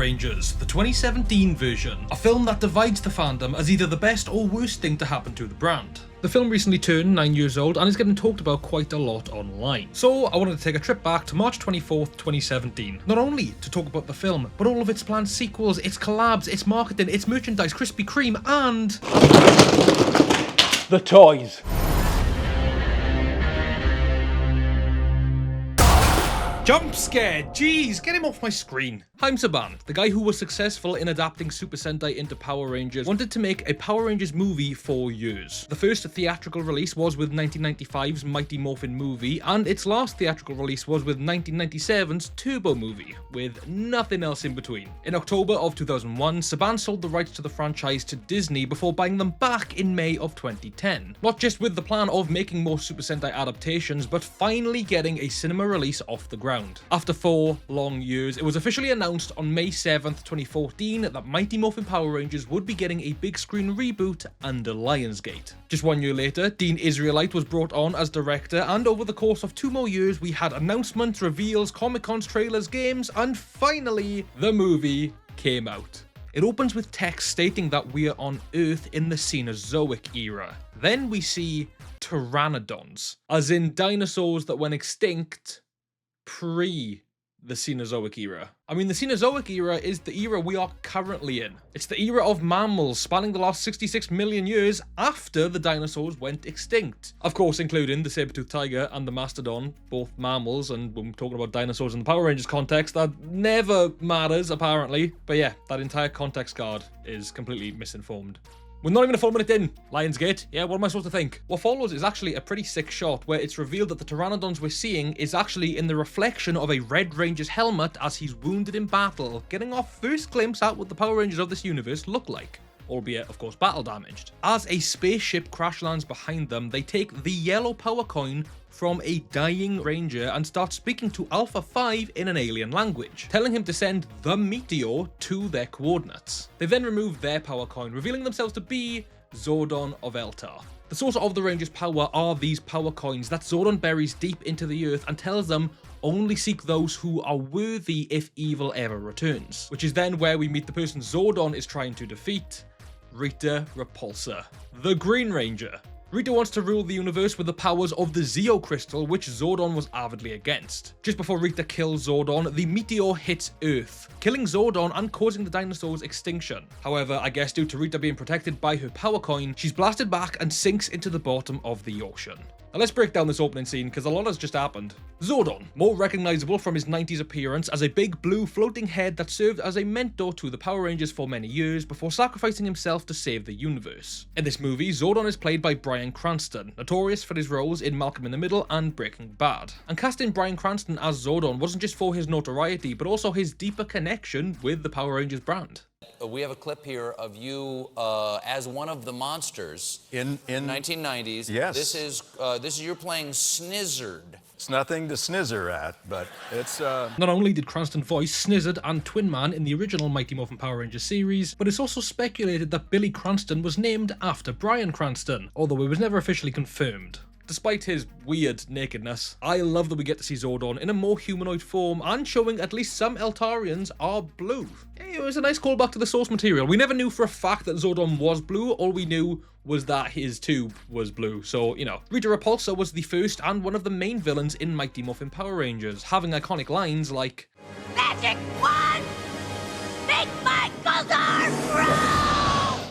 Rangers, the 2017 version, a film that divides the fandom as either the best or worst thing to happen to the brand. The film recently turned 9 years old and is getting talked about quite a lot online. So I wanted to take a trip back to March 24th, 2017. Not only to talk about the film, but all of its planned sequels, its collabs, its marketing, its merchandise, Krispy Kreme, and the toys. Jump scare! Jeez, get him off my screen. I'm Saban, the guy who was successful in adapting Super Sentai into Power Rangers, wanted to make a Power Rangers movie for years. The first theatrical release was with 1995's Mighty Morphin movie, and its last theatrical release was with 1997's Turbo movie, with nothing else in between. In October of 2001, Saban sold the rights to the franchise to Disney before buying them back in May of 2010. Not just with the plan of making more Super Sentai adaptations, but finally getting a cinema release off the ground. After 4 long years, it was officially announced on May 7th, 2014 that Mighty Morphin Power Rangers would be getting a big screen reboot under Lionsgate. Just 1 year later, Dean Israelite was brought on as director, and over the course of 2 more years we had announcements, reveals, Comic-Cons, trailers, games, and finally the movie came out. It opens with text stating that we are on Earth in the Cenozoic era. Then we see pteranodons, as in dinosaurs that went extinct pre the Cenozoic era. I mean, the Cenozoic era is the era we are currently in. It's the era of mammals spanning the last 66 million years after the dinosaurs went extinct. Of course, including the saber-toothed tiger and the mastodon, both mammals, and when we're talking about dinosaurs in the Power Rangers context, that never matters, apparently. But yeah, that entire context card is completely misinformed. We're not even a full minute in. Lionsgate, yeah, what am I supposed to think? What follows is actually a pretty sick shot where it's revealed that the pteranodons we're seeing is actually in the reflection of a Red Ranger's helmet as he's wounded in battle, getting our first glimpse at what the Power Rangers of this universe look like. Albeit, of course, battle damaged. As a spaceship crash lands behind them, they take the yellow power coin from a dying ranger and start speaking to Alpha 5 in an alien language, telling him to send the meteor to their coordinates. They then remove their power coin, revealing themselves to be Zordon of Eltar. The source of the Ranger's power are these power coins that Zordon buries deep into the earth and tells them only seek those who are worthy if evil ever returns. Which is then where we meet the person Zordon is trying to defeat, Rita Repulsa, the Green Ranger. Rita wants to rule the universe with the powers of the Zeo Crystal, which Zordon was avidly against. Just before Rita kills Zordon, the meteor hits Earth, killing Zordon and causing the dinosaurs' extinction. However, I guess due to Rita being protected by her power coin, she's blasted back and sinks into the bottom of the ocean. Now let's break down this opening scene, because a lot has just happened. Zordon, more recognizable from his 90s appearance as a big blue floating head that served as a mentor to the Power Rangers for many years before sacrificing himself to save the universe. In this movie, Zordon is played by Bryan Cranston, notorious for his roles in Malcolm in the Middle and Breaking Bad. And casting Bryan Cranston as Zordon wasn't just for his notoriety, but also his deeper connection with the Power Rangers brand. We have a clip here of you as one of the monsters in 1990s. Yes. This is you're playing Snizzard. It's nothing to snizzer at, but it's Not only did Cranston voice Snizzard and Twin Man in the original Mighty Morphin Power Rangers series, but it's also speculated that Billy Cranston was named after Bryan Cranston, although it was never officially confirmed. Despite his weird nakedness, I love that we get to see Zordon in a more humanoid form and showing at least some Eltarians are blue. It was a nice callback to the source material. We never knew for a fact that Zordon was blue, all we knew was that his tube was blue, so, you know. Rita Repulsa was the first and one of the main villains in Mighty Morphin Power Rangers, having iconic lines like, Magic One! Make my color grow!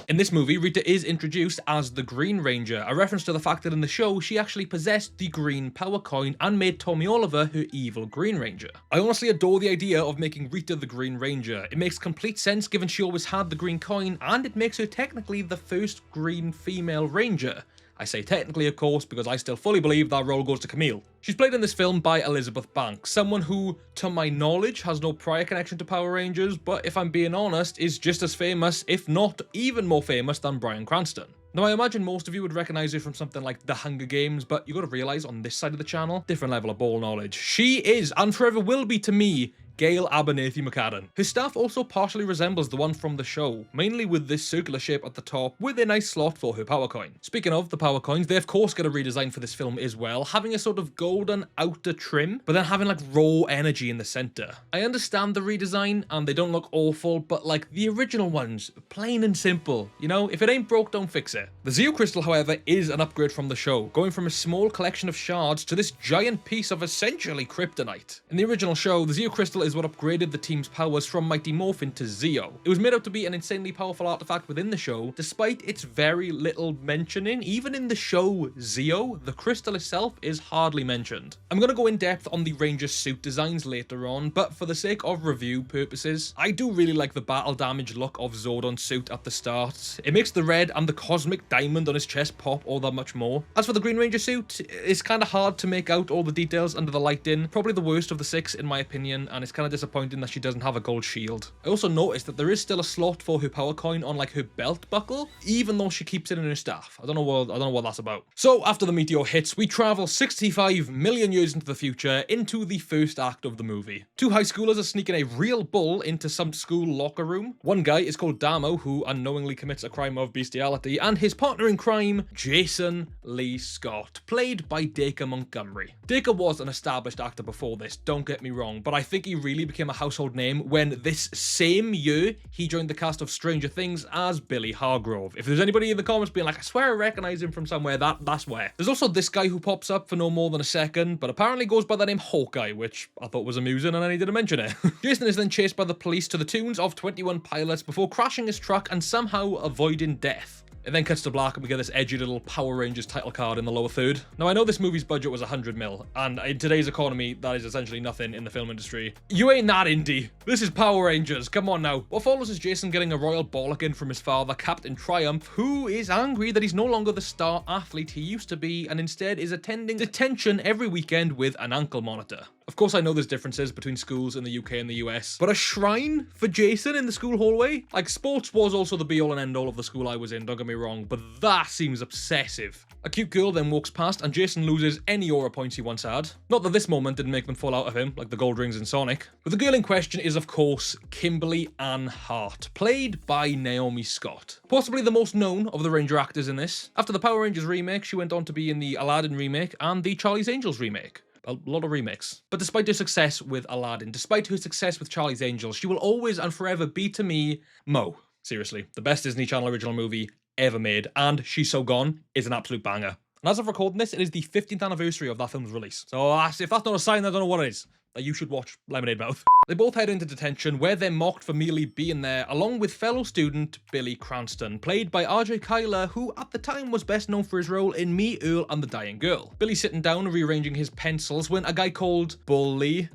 In this movie, Rita is introduced as the Green Ranger, a reference to the fact that in the show, she actually possessed the green power coin and made Tommy Oliver her evil Green Ranger. I honestly adore the idea of making Rita the Green Ranger. It makes complete sense given she always had the green coin, and it makes her technically the first green female ranger. I say technically, of course, because I still fully believe that role goes to Camille. She's played in this film by Elizabeth Banks, someone who, to my knowledge, has no prior connection to Power Rangers, but if I'm being honest, is just as famous, if not even more famous than Bryan Cranston. Now, I imagine most of you would recognize her from something like The Hunger Games, but you gotta realize on this side of the channel, different level of ball knowledge. She is, and forever will be to me, Gail Abernathy McAdam. His staff also partially resembles the one from the show, mainly with this circular shape at the top with a nice slot for her power coin. Speaking of the power coins, they of course get a redesign for this film as well, having a sort of golden outer trim, but then having like raw energy in the center. I understand the redesign and they don't look awful, but like the original ones, plain and simple, you know, if it ain't broke, don't fix it. The Zeo Crystal, however, is an upgrade from the show, going from a small collection of shards to this giant piece of essentially kryptonite. In the original show, the Zeo Crystal is what upgraded the team's powers from Mighty Morphin to Zeo. It was made out to be an insanely powerful artifact within the show, despite its very little mentioning. Even in the show Zeo, the crystal itself is hardly mentioned. I'm going to go in depth on the Ranger's suit designs later on, but for the sake of review purposes, I do really like the battle damage look of Zordon's suit at the start. It makes the red and the cosmic diamond on his chest pop all that much more. As for the Green Ranger suit, it's kind of hard to make out all the details under the lighting. Probably the worst of the 6 in my opinion, and it's kind of disappointing that she doesn't have a gold shield. I also noticed that there is still a slot for her power coin on like her belt buckle, even though she keeps it in her staff. I don't know what that's about. So after the meteor hits, we travel 65 million years into the future, into the first act of the movie. 2 high schoolers are sneaking a real bull into some school locker room. One guy is called Damo, who unknowingly commits a crime of bestiality, and his partner in crime, Jason Lee Scott, played by Dacre Montgomery. Dacre was an established actor before this, don't get me wrong, but I think he really became a household name when this same year he joined the cast of Stranger Things as Billy Hargrove. If there's anybody in the comments being like, I swear I recognize him from somewhere, that's where. There's also this guy who pops up for no more than a second, but apparently goes by the name Hawkeye, which I thought was amusing and I needed to mention it. Jason is then chased by the police to the tunes of 21 Pilots before crashing his truck and somehow avoiding death. It then cuts to black and we get this edgy little Power Rangers title card in the lower third. Now I know this movie's budget was 100 mil, and in today's economy, that is essentially nothing in the film industry. You ain't that indie. This is Power Rangers, come on now. What follows is Jason getting a royal bollocking from his father, Captain Triumph, who is angry that he's no longer the star athlete he used to be, and instead is attending detention every weekend with an ankle monitor. Of course, I know there's differences between schools in the UK and the US, but a shrine for Jason in the school hallway? Like, sports was also the be-all and end-all of the school I was in, don't get me wrong, but that seems obsessive. A cute girl then walks past and Jason loses any aura points he once had. Not that this moment didn't make them fall out of him, like the gold rings in Sonic. But the girl in question is, of course, Kimberly Ann Hart, played by Naomi Scott. Possibly the most known of the Ranger actors in this. After the Power Rangers remake, she went on to be in the Aladdin remake and the Charlie's Angels remake. A lot of remakes. But despite her success with Aladdin, despite her success with Charlie's Angels, she will always and forever be to me Mo. Seriously, the best Disney Channel original movie ever made, and She's So Gone is an absolute banger. And as of recording this, it is the 15th anniversary of that film's release. So if that's not a sign, I don't know what it is. That you should watch Lemonade Mouth. They both head into detention where they're mocked for merely being there, along with fellow student Billy Cranston, played by RJ Cyler, who at the time was best known for his role in Me, Earl and the Dying Girl. Billy's sitting down and rearranging his pencils when a guy called Bully.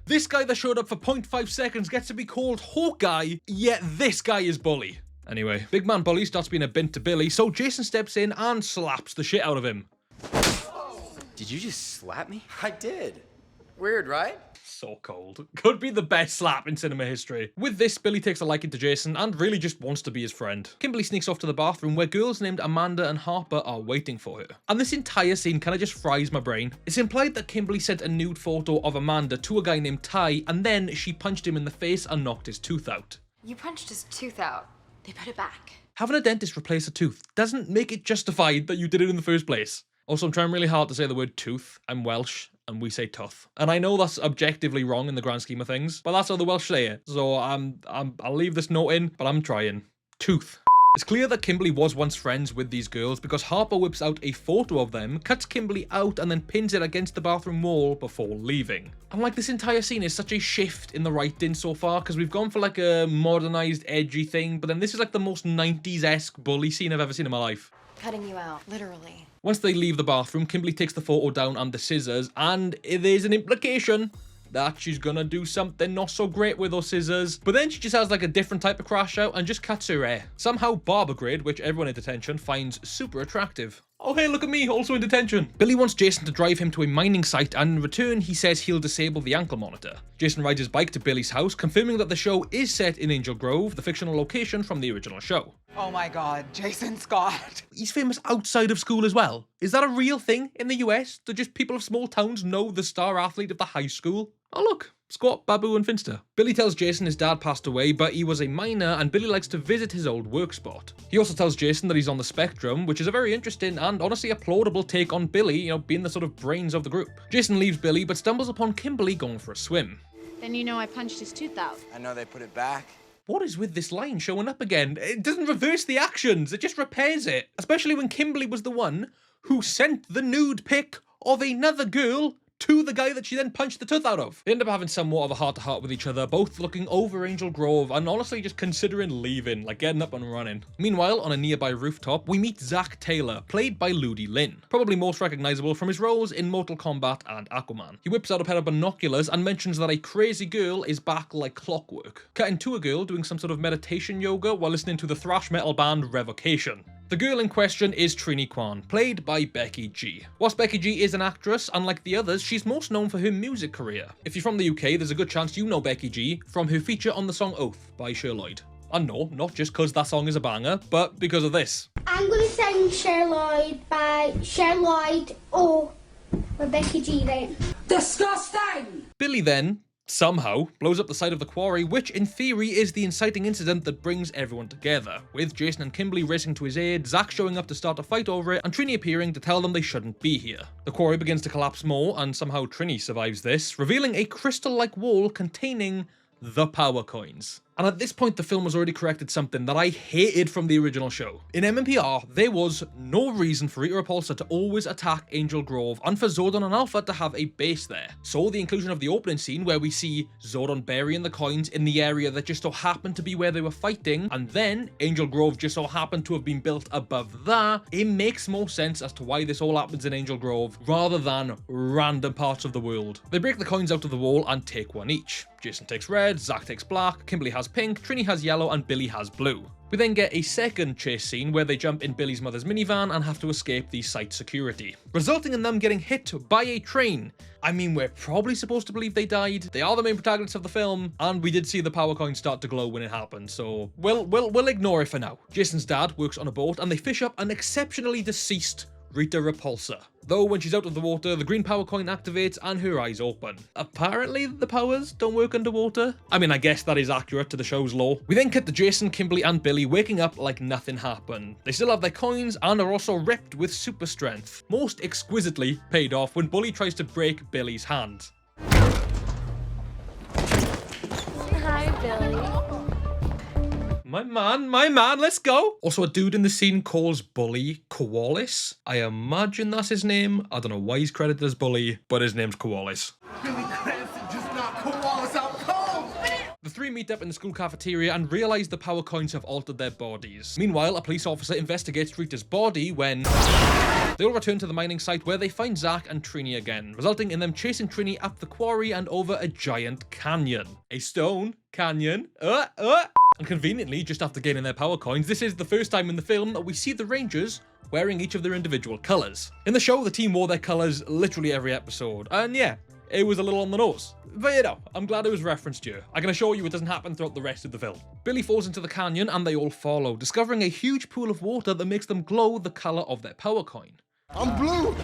This guy that showed up for 0.5 seconds gets to be called Hawkeye, yet this guy is Bully. Anyway, Big Man Bully starts being a bint to Billy, so Jason steps in and slaps the shit out of him. Did you just slap me? I did. Weird, right? So cold. Could be the best slap in cinema history. With this, Billy takes a liking to Jason and really just wants to be his friend. Kimberly sneaks off to the bathroom where girls named Amanda and Harper are waiting for her. And this entire scene kind of just fries my brain. It's implied that Kimberly sent a nude photo of Amanda to a guy named Ty, and then she punched him in the face and knocked his tooth out. You punched his tooth out. They put it back. Having a dentist replace a tooth doesn't make it justified that you did it in the first place. Also, I'm trying really hard to say the word tooth. I'm Welsh, and we say tuth. And I know that's objectively wrong in the grand scheme of things, but that's how the Welsh say it. So I'll leave this note in, but I'm trying. Tooth. It's clear that Kimberly was once friends with these girls because Harper whips out a photo of them, cuts Kimberly out, and then pins it against the bathroom wall before leaving. And like, this entire scene is such a shift in the writing so far, because we've gone for like a modernized, edgy thing, but then this is like the most 90s-esque bully scene I've ever seen in my life. Cutting you out, literally. Once they leave the bathroom, Kimberly takes the photo down and the scissors, and there's an implication that she's gonna do something not so great with those scissors. But then she just has like a different type of crash out and just cuts her hair. Somehow barber grade, which everyone in detention finds super attractive. Oh hey, look at me, also in detention. Billy wants Jason to drive him to a mining site, and in return he says he'll disable the ankle monitor. Jason rides his bike to Billy's house, confirming that the show is set in Angel Grove, the fictional location from the original show. Oh my God, Jason Scott. He's famous outside of school as well. Is that a real thing in the US? Do just people of small towns know the star athlete of the high school? Oh look, Squat, Babu and Finster. Billy tells Jason his dad passed away, but he was a minor and Billy likes to visit his old work spot. He also tells Jason that he's on the spectrum, which is a very interesting and honestly applaudable take on Billy, being the sort of brains of the group. Jason leaves Billy, but stumbles upon Kimberly going for a swim. Then you know I punched his tooth out. I know they put it back. What is with this line showing up again? It doesn't reverse the actions, it just repairs it. Especially when Kimberly was the one who sent the nude pic of another girl to the guy that she then punched the tooth out of. They end up having somewhat of a heart-to-heart with each other, both looking over Angel Grove and honestly just considering leaving, like getting up and running. Meanwhile, on a nearby rooftop, we meet Zach Taylor, played by Ludi Lin, probably most recognisable from his roles in Mortal Kombat and Aquaman. He whips out a pair of binoculars and mentions that a crazy girl is back like clockwork, cutting to a girl doing some sort of meditation yoga while listening to the thrash metal band Revocation. The girl in question is Trini Kwan, played by Becky G. Whilst Becky G is an actress, unlike the others, she's most known for her music career. If you're from the UK, there's a good chance you know Becky G from her feature on the song Oath by Cher Lloyd. And no, not just because that song is a banger, but because of this. I'm going to sing Cher Lloyd by Cher Lloyd with Becky G then. Disgusting! Billy then somehow blows up the side of the quarry, which in theory is the inciting incident that brings everyone together, with Jason and Kimberly racing to his aid, Zach showing up to start a fight over it, and Trini appearing to tell them they shouldn't be here. The quarry begins to collapse more, and somehow Trini survives this, revealing a crystal-like wall containing the power coins. And at this point, the film has already corrected something that I hated from the original show. In MMPR, there was no reason for Rita Repulsa to always attack Angel Grove and for Zordon and Alpha to have a base there. So the inclusion of the opening scene where we see Zordon burying the coins in the area that just so happened to be where they were fighting, and then Angel Grove just so happened to have been built above that, it makes more sense as to why this all happens in Angel Grove rather than random parts of the world. They break the coins out of the wall and take one each. Jason takes red, Zach takes black, Kimberly has pink, Trini has yellow, and Billy has blue. We then get a second chase scene where they jump in Billy's mother's minivan and have to escape the site security, resulting in them getting hit by a train. I mean, we're probably supposed to believe they died. They are the main protagonists of the film, and we did see the power coin start to glow when it happened, so we'll ignore it for now. Jason's dad works on a boat, and they fish up an exceptionally deceased Rita Repulsa. Though when she's out of the water, the green power coin activates and her eyes open. Apparently the powers don't work underwater. I mean, I guess that is accurate to the show's lore. We then cut to Jason, Kimberly and Billy waking up like nothing happened. They still have their coins and are also ripped with super strength. Most exquisitely paid off when Bully tries to break Billy's hand. Hi, Billy. My man, let's go. Also, a dude in the scene calls Bully Koalis. I imagine that's his name. I don't know why he's credited as Bully, but his name's Koalis. Billy Cranston just knocked Koalis out cold. The three meet up in the school cafeteria and realize the power coins have altered their bodies. Meanwhile, a police officer investigates Rita's body when they all return to the mining site where they find Zach and Trini again, resulting in them chasing Trini up the quarry and over a giant canyon. A stone canyon. And conveniently, just after gaining their power coins, this is the first time in the film that we see the Rangers wearing each of their individual colours. In the show, the team wore their colours literally every episode, and yeah, it was a little on the nose. But I'm glad it was referenced here. I can assure you it doesn't happen throughout the rest of the film. Billy falls into the canyon and they all follow, discovering a huge pool of water that makes them glow the colour of their power coin. I'm blue.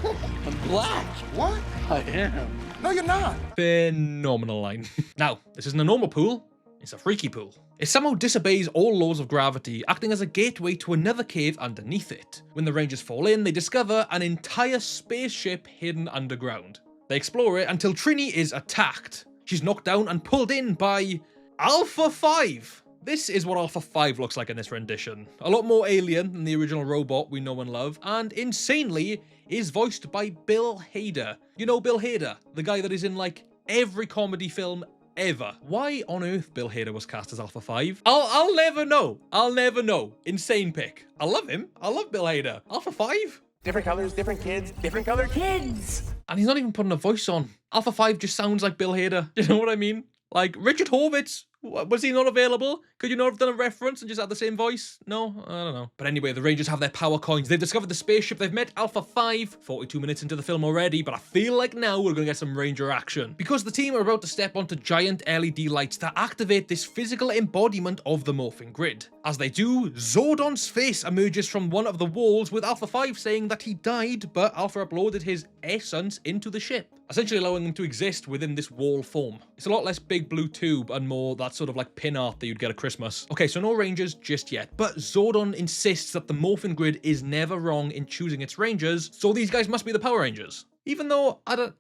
I'm black. What? I am. No, you're not. Phenomenal line. Now, this isn't a normal pool. It's a freaky pool. It somehow disobeys all laws of gravity, acting as a gateway to another cave underneath it. When the Rangers fall in, they discover an entire spaceship hidden underground. They explore it until Trini is attacked. She's knocked down and pulled in by Alpha 5. This is what Alpha 5 looks like in this rendition. A lot more alien than the original robot we know and love, and insanely is voiced by Bill Hader. You know Bill Hader, the guy that is in like every comedy film ever. Why on earth Bill Hader was cast as Alpha 5? I'll never know. I'll never know. Insane pick. I love him. I love Bill Hader. Alpha 5? Different colors, different kids, different color kids. And he's not even putting a voice on. Alpha 5 just sounds like Bill Hader. You know what I mean? Like, Richard Horvitz Was he not available? Could you not have done a reference and just had the same voice? No? I don't know. But anyway, the Rangers have their power coins. They've discovered the spaceship. They've met Alpha 5. 42 minutes into the film already, but I feel like now we're going to get some Ranger action. Because the team are about to step onto giant LED lights that activate this physical embodiment of the morphing grid. As they do, Zordon's face emerges from one of the walls, with Alpha 5 saying that he died, but Alpha uploaded his essence into the ship, essentially allowing him to exist within this wall form. It's a lot less big blue tube and more that sort of like pin art that you'd get at Christmas. Okay, so no Rangers just yet, but Zordon insists that the morphing grid is never wrong in choosing its Rangers, so these guys must be the Power Rangers. Even though, I don't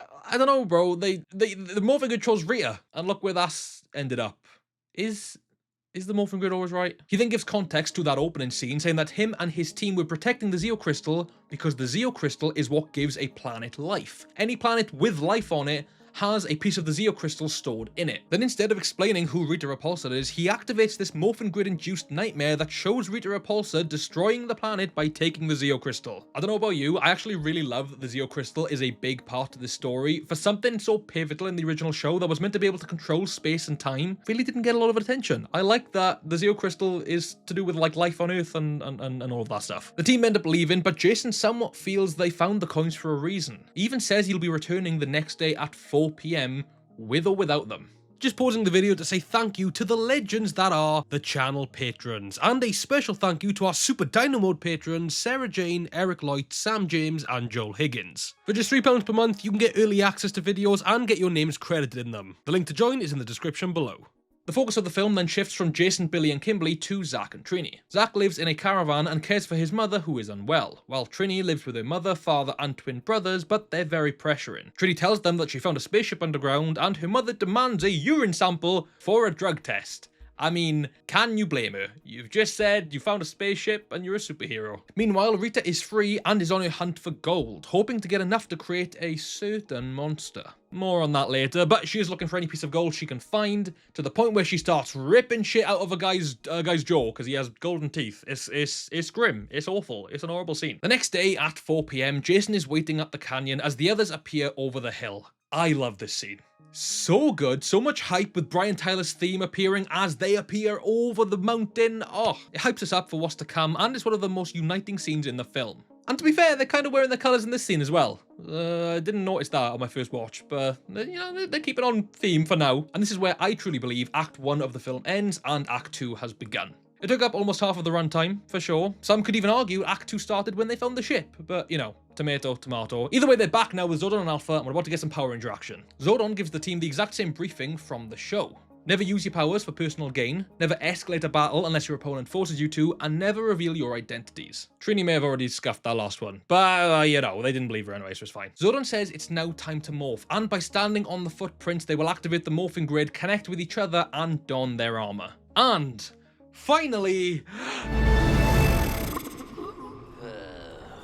know, bro, the morphing grid chose Rita, and look where that's ended up. Is the morphing grid always right? He then gives context to that opening scene, saying that him and his team were protecting the Zeo Crystal because the Zeo Crystal is what gives a planet life. Any planet with life on it has a piece of the Zeo Crystal stored in it. Then instead of explaining who Rita Repulsa is, he activates this morphin grid-induced nightmare that shows Rita Repulsa destroying the planet by taking the Zeo Crystal. I don't know about you, I actually really love that the Zeo Crystal is a big part of this story. For something so pivotal in the original show that was meant to be able to control space and time, really didn't get a lot of attention. I like that the Zeo Crystal is to do with like life on Earth and all of that stuff. The team end up leaving, but Jason somewhat feels they found the coins for a reason. He even says he'll be returning the next day at 4 PM with or without them. Just pausing the video to say thank you to the legends that are the channel patrons, and a special thank you to our Super Dino Mode patrons Sarah Jane, Eric Lloyd, Sam James and Joel Higgins. For just £3 per month you can get early access to videos and get your names credited in them. The link to join is in the description below. The focus of the film then shifts from Jason, Billy and Kimberly to Zach and Trini. Zach lives in a caravan and cares for his mother who is unwell, while Trini lives with her mother, father and twin brothers, but they're very pressuring. Trini tells them that she found a spaceship underground and her mother demands a urine sample for a drug test. I mean, can you blame her? You've just said you found a spaceship and you're a superhero. Meanwhile, Rita is free and is on her hunt for gold, hoping to get enough to create a certain monster. More on that later, but she is looking for any piece of gold she can find, to the point where she starts ripping shit out of a guy's jaw because he has golden teeth. It's grim. It's awful. It's an horrible scene. The next day at 4 PM, Jason is waiting at the canyon as the others appear over the hill. I love this scene. So good, so much hype with Brian Tyler's theme appearing as they appear over the mountain. Oh, it hypes us up for what's to come, and it's one of the most uniting scenes in the film. And to be fair, they're kind of wearing the colours in this scene as well. I didn't notice that on my first watch, but you know, they're keeping on theme for now. And this is where I truly believe Act 1 of the film ends and Act 2 has begun. It took up almost half of the runtime, for sure. Some could even argue Act 2 started when they found the ship, but you know, tomato, tomato. Either way, they're back now with Zordon and Alpha, and we're about to get some Power Ranger action. Zordon gives the team the exact same briefing from the show. Never use your powers for personal gain, never escalate a battle unless your opponent forces you to, and never reveal your identities. Trini may have already scuffed that last one, but you know, they didn't believe her anyway, so it's fine. Zordon says it's now time to morph, and by standing on the footprints, they will activate the morphing grid, connect with each other, and don their armor. And finally,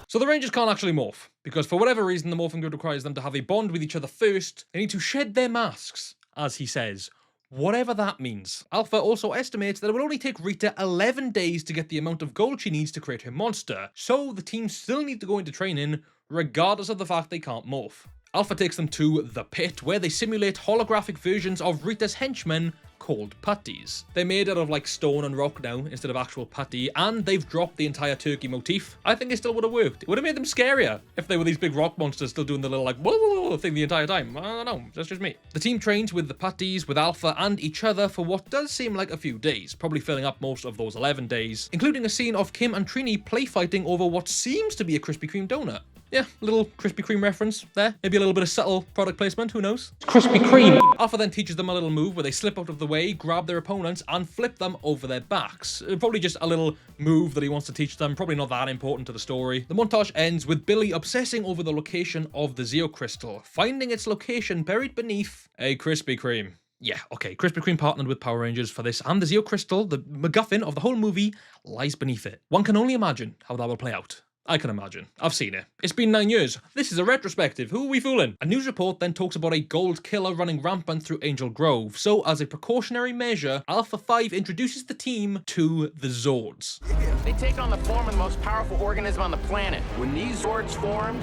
so the Rangers can't actually morph, because for whatever reason the morphing grid requires them to have a bond with each other first. They need to shed their masks, as he says. Whatever that means. Alpha also estimates that it will only take Rita 11 days to get the amount of gold she needs to create her monster, so the team still need to go into training, regardless of the fact they can't morph. Alpha takes them to the pit, where they simulate holographic versions of Rita's henchmen called putties. They're made out of like stone and rock now instead of actual putty, and they've dropped the entire turkey motif. I think it still would have worked. It would have made them scarier if they were these big rock monsters still doing the little like whoa, whoa, whoa thing the entire time. I don't know, that's just me. The team trains with the putties, with Alpha and each other for what does seem like a few days, probably filling up most of those 11 days, including a scene of Kim and Trini play fighting over what seems to be a Krispy Kreme donut. Yeah, a little Krispy Kreme reference there. Maybe a little bit of subtle product placement, who knows? Krispy Kreme! Alpha then teaches them a little move where they slip out of the way, grab their opponents, and flip them over their backs. Probably just a little move that he wants to teach them, probably not that important to the story. The montage ends with Billy obsessing over the location of the Zeo Crystal, finding its location buried beneath a Krispy Kreme. Yeah, okay, Krispy Kreme partnered with Power Rangers for this, and the Zeo Crystal, the MacGuffin of the whole movie, lies beneath it. One can only imagine how that will play out. I can imagine. I've seen it. It's been 9 years. This is a retrospective. Who are we fooling? A news report then talks about a gold killer running rampant through Angel Grove. So, as a precautionary measure, Alpha 5 introduces the team to the Zords. They take on the form of the most powerful organism on the planet. When these Zords formed,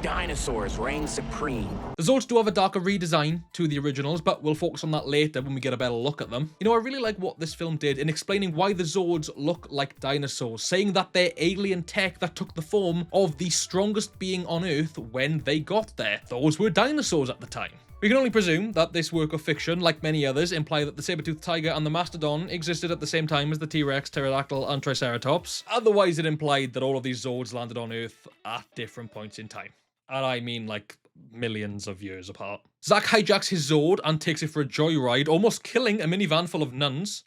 dinosaurs reign supreme. The Zords do have a darker redesign to the originals, but we'll focus on that later when we get a better look at them. You know, I really like what this film did in explaining why the Zords look like dinosaurs, saying that they're alien tech that took the form of the strongest being on Earth when they got there. Those were dinosaurs at the time. We can only presume that this work of fiction, like many others, imply that the saber-toothed tiger and the mastodon existed at the same time as the T-Rex, pterodactyl, and triceratops. Otherwise, it implied that all of these Zords landed on Earth at different points in time. And I mean, like, millions of years apart. Zack hijacks his Zord and takes it for a joyride, almost killing a minivan full of nuns.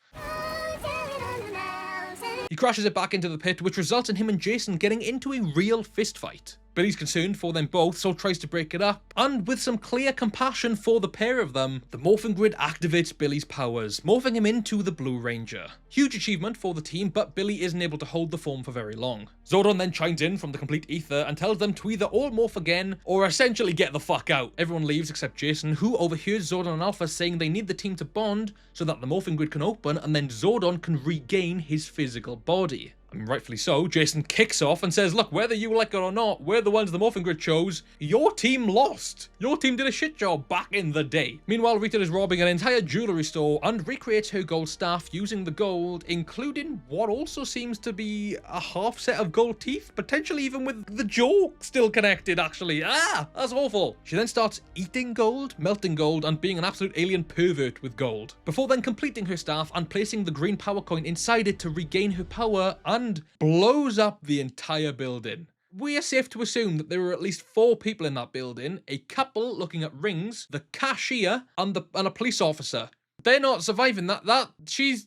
He crashes it back into the pit, which results in him and Jason getting into a real fistfight. Billy's concerned for them both, so tries to break it up, and with some clear compassion for the pair of them, the morphing grid activates Billy's powers, morphing him into the Blue Ranger. Huge achievement for the team, but Billy isn't able to hold the form for very long. Zordon then chimes in from the complete ether and tells them to either all morph again, or essentially get the fuck out. Everyone leaves except Jason, who overhears Zordon and Alpha saying they need the team to bond so that the morphing grid can open, and then Zordon can regain his physical body. I mean, rightfully so. Jason kicks off and says, look, whether you like it or not, we're the ones the morphing grid chose. Your team lost. Your team did a shit job back in the day. Meanwhile, Rita is robbing an entire jewelry store and recreates her gold staff using the gold, including what also seems to be a half set of gold teeth, potentially even with the jaw still connected, actually. Ah, that's awful. She then starts eating gold, melting gold, and being an absolute alien pervert with gold, before then completing her staff and placing the green power coin inside it to regain her power and blows up the entire building. We are safe to assume that there were at least 4 people in that building, a couple looking at rings, the cashier, and a police officer. They're not surviving that.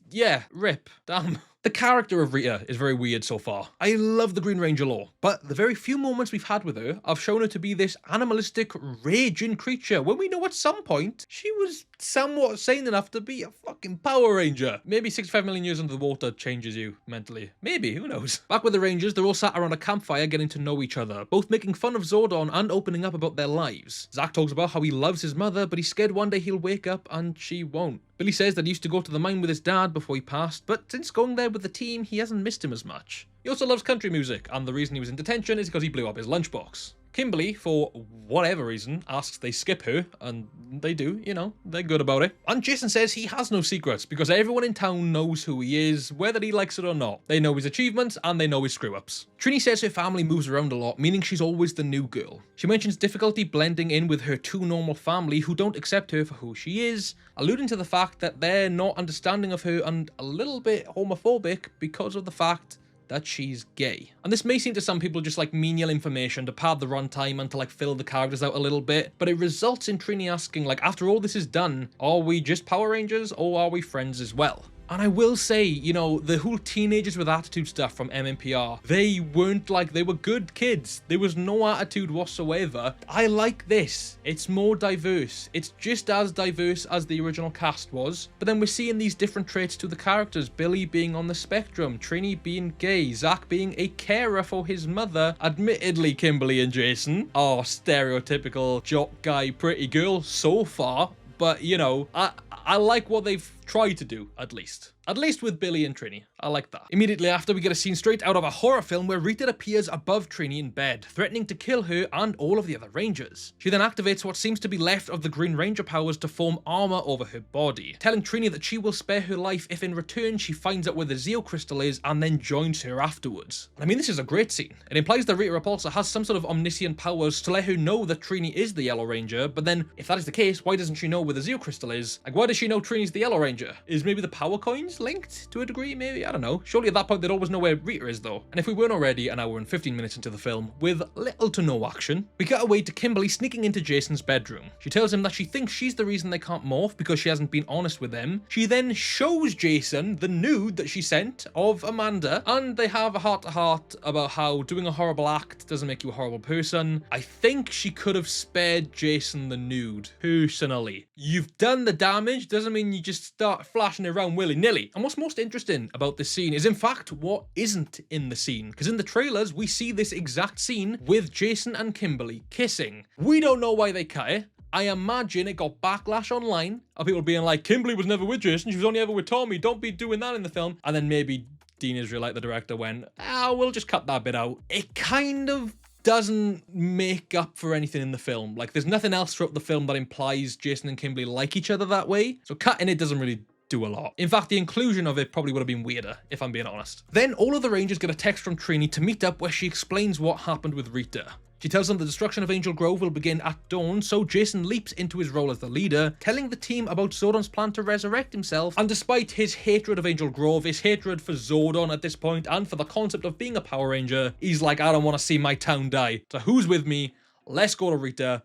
Yeah, rip. Damn. The character of Rita is very weird so far. I love the Green Ranger lore, but the very few moments we've had with her have shown her to be this animalistic, raging creature, when we know at some point she was somewhat sane enough to be a fucking Power Ranger. Maybe 65 million years under the water changes you mentally. Maybe, who knows? Back with the Rangers, they're all sat around a campfire getting to know each other, both making fun of Zordon and opening up about their lives. Zack talks about how he loves his mother, but he's scared one day he'll wake up and she won't. Billy says that he used to go to the mine with his dad before he passed, but since going there with the team, he hasn't missed him as much. He also loves country music, and the reason he was in detention is because he blew up his lunchbox. Kimberly, for whatever reason, asks they skip her, and they do, you know, they're good about it. And Jason says he has no secrets, because everyone in town knows who he is, whether he likes it or not. They know his achievements, and they know his screw-ups. Trini says her family moves around a lot, meaning she's always the new girl. She mentions difficulty blending in with her 2 normal family who don't accept her for who she is, alluding to the fact that they're not understanding of her and a little bit homophobic because of the fact that she's gay. And this may seem to some people just like menial information to pad the runtime and to like fill the characters out a little bit, but it results in Trini asking, like, after all this is done, are we just Power Rangers or are we friends as well? And I will say, you know, the whole teenagers with attitude stuff from MMPR, they weren't like, they were good kids. There was no attitude whatsoever. I like this. It's more diverse. It's just as diverse as the original cast was. But then we're seeing these different traits to the characters. Billy being on the spectrum, Trini being gay, Zack being a carer for his mother. Admittedly, Kimberly and Jason are stereotypical jock guy, pretty girl so far. But, you know, I like what they've tried to do, at least. At least with Billy and Trini. I like that. Immediately after, we get a scene straight out of a horror film where Rita appears above Trini in bed, threatening to kill her and all of the other Rangers. She then activates what seems to be left of the Green Ranger powers to form armor over her body, telling Trini that she will spare her life if in return she finds out where the Zeo crystal is and then joins her afterwards. I mean, this is a great scene. It implies that Rita Repulsa has some sort of omniscient powers to let her know that Trini is the Yellow Ranger, but then, if that is the case, why doesn't she know where the Zeo crystal is? Like, why does she know Trini's the Yellow Ranger? Is maybe the power coins linked to a degree, maybe? I don't know. Surely at that point they'd always know where Rita is though. And if we weren't already, an hour and 15 minutes into the film, with little to no action, we cut away to Kimberly sneaking into Jason's bedroom. She tells him that she thinks she's the reason they can't morph because she hasn't been honest with them. She then shows Jason the nude that she sent of Amanda, and they have a heart-to-heart about how doing a horrible act doesn't make you a horrible person. I think she could have spared Jason the nude, personally. You've done the damage, doesn't mean you just start flashing around willy-nilly. And what's most interesting about this scene is in fact what isn't in the scene, because in the trailers we see this exact scene with Jason and Kimberly kissing. We don't know why they cut it. I imagine it got backlash online of people being like, Kimberly was never with Jason, she was only ever with Tommy, don't be doing that in the film. And then maybe Dean Israelite, the director, went, we'll just cut that bit out. It kind of doesn't make up for anything in the film. Like, there's nothing else throughout the film that implies Jason and Kimberly like each other that way. So cutting it doesn't really do a lot. In fact, the inclusion of it probably would have been weirder, if I'm being honest. Then all of the Rangers get a text from Trini to meet up where she explains what happened with Rita. She tells them the destruction of Angel Grove will begin at dawn, so Jason leaps into his role as the leader, telling the team about Zordon's plan to resurrect himself. And despite his hatred of Angel Grove, his hatred for Zordon at this point, and for the concept of being a Power Ranger, he's like, I don't want to see my town die. So who's with me? Let's go to Rita.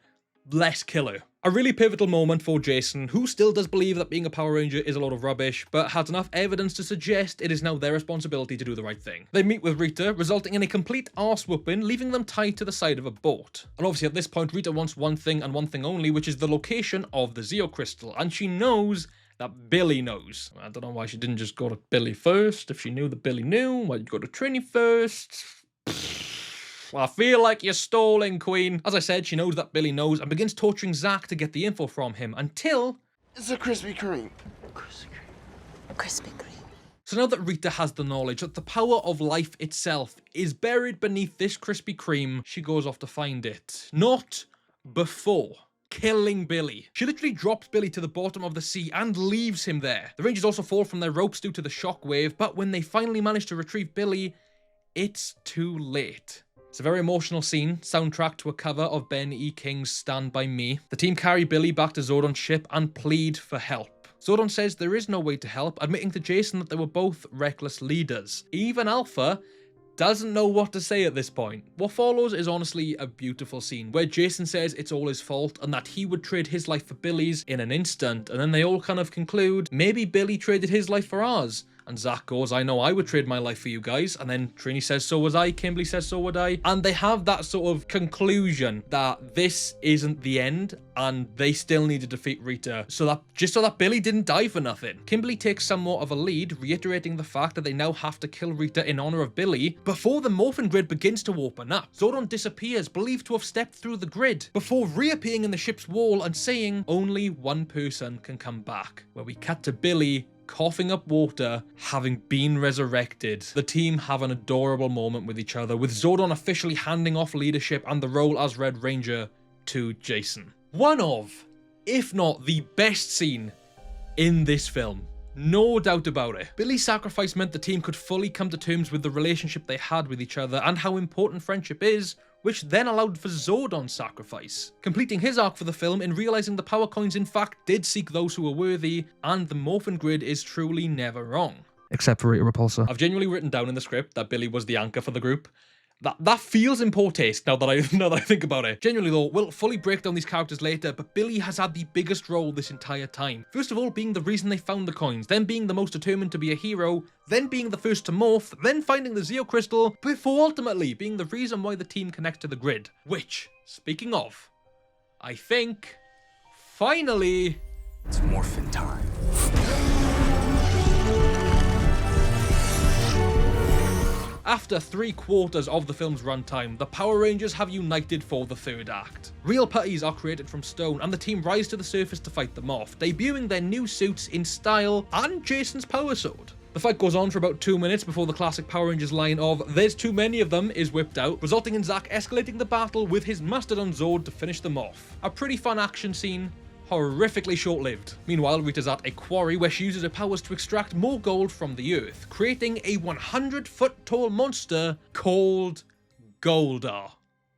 Let's kill her. A really pivotal moment for Jason, who still does believe that being a Power Ranger is a load of rubbish, but has enough evidence to suggest it is now their responsibility to do the right thing. They meet with Rita, resulting in a complete arse whooping, leaving them tied to the side of a boat. And obviously at this point, Rita wants one thing and one thing only, which is the location of the Zeo Crystal, and she knows that Billy knows. I don't know why she didn't just go to Billy first. If she knew that Billy knew, why'd you go to Trini first? Well, I feel like you're stalling, Queen. As I said, she knows that Billy knows and begins torturing Zach to get the info from him until... It's a Krispy Kreme. Krispy Kreme. So now that Rita has the knowledge that the power of life itself is buried beneath this Krispy Kreme, she goes off to find it. Not before killing Billy. She literally drops Billy to the bottom of the sea and leaves him there. The Rangers also fall from their ropes due to the shockwave, but when they finally manage to retrieve Billy, it's too late. It's a very emotional scene, soundtrack to a cover of Ben E. King's Stand By Me. The team carry Billy back to Zordon's ship and plead for help. Zordon says there is no way to help, admitting to Jason that they were both reckless leaders. Even Alpha doesn't know what to say at this point. What follows is honestly a beautiful scene, where Jason says it's all his fault and that he would trade his life for Billy's in an instant, and then they all kind of conclude, maybe Billy traded his life for ours. And Zach goes, I know I would trade my life for you guys. And then Trini says, so was I. Kimberly says, so would I. And they have that sort of conclusion that this isn't the end and they still need to defeat Rita. So that Billy didn't die for nothing. Kimberly takes somewhat of a lead, reiterating the fact that they now have to kill Rita in honor of Billy before the morphin grid begins to open up. Zordon disappears, believed to have stepped through the grid, before reappearing in the ship's wall and saying only one person can come back. Where we cut to Billy coughing up water, having been resurrected. The team have an adorable moment with each other, with Zordon officially handing off leadership and the role as Red Ranger to Jason. One of, if not the best scene in this film. No doubt about it. Billy's sacrifice meant the team could fully come to terms with the relationship they had with each other and how important friendship is, which then allowed for Zordon's sacrifice, completing his arc for the film in realizing the power coins in fact did seek those who were worthy, and the morphin grid is truly never wrong. Except for Rita Repulsa. I've genuinely written down in the script that Billy was the anchor for the group. That feels in poor taste now that I think about it. Genuinely though, we'll fully break down these characters later, but Billy has had the biggest role this entire time. First of all, being the reason they found the coins, then being the most determined to be a hero, then being the first to morph, then finding the Zeo Crystal, before ultimately being the reason why the team connects to the grid. Which, speaking of, I think, finally... It's morphin' time. After 3/4 of the film's runtime, the Power Rangers have united for the third act. Real putties are created from stone and the team rise to the surface to fight them off, debuting their new suits in style and Jason's power sword. The fight goes on for about 2 minutes before the classic Power Rangers line of "there's too many of them" is whipped out, resulting in Zach escalating the battle with his Mastodon Zord to finish them off. A pretty fun action scene, horrifically short-lived. Meanwhile, Rita's at a quarry where she uses her powers to extract more gold from the earth, creating a 100-foot-tall monster called Goldar.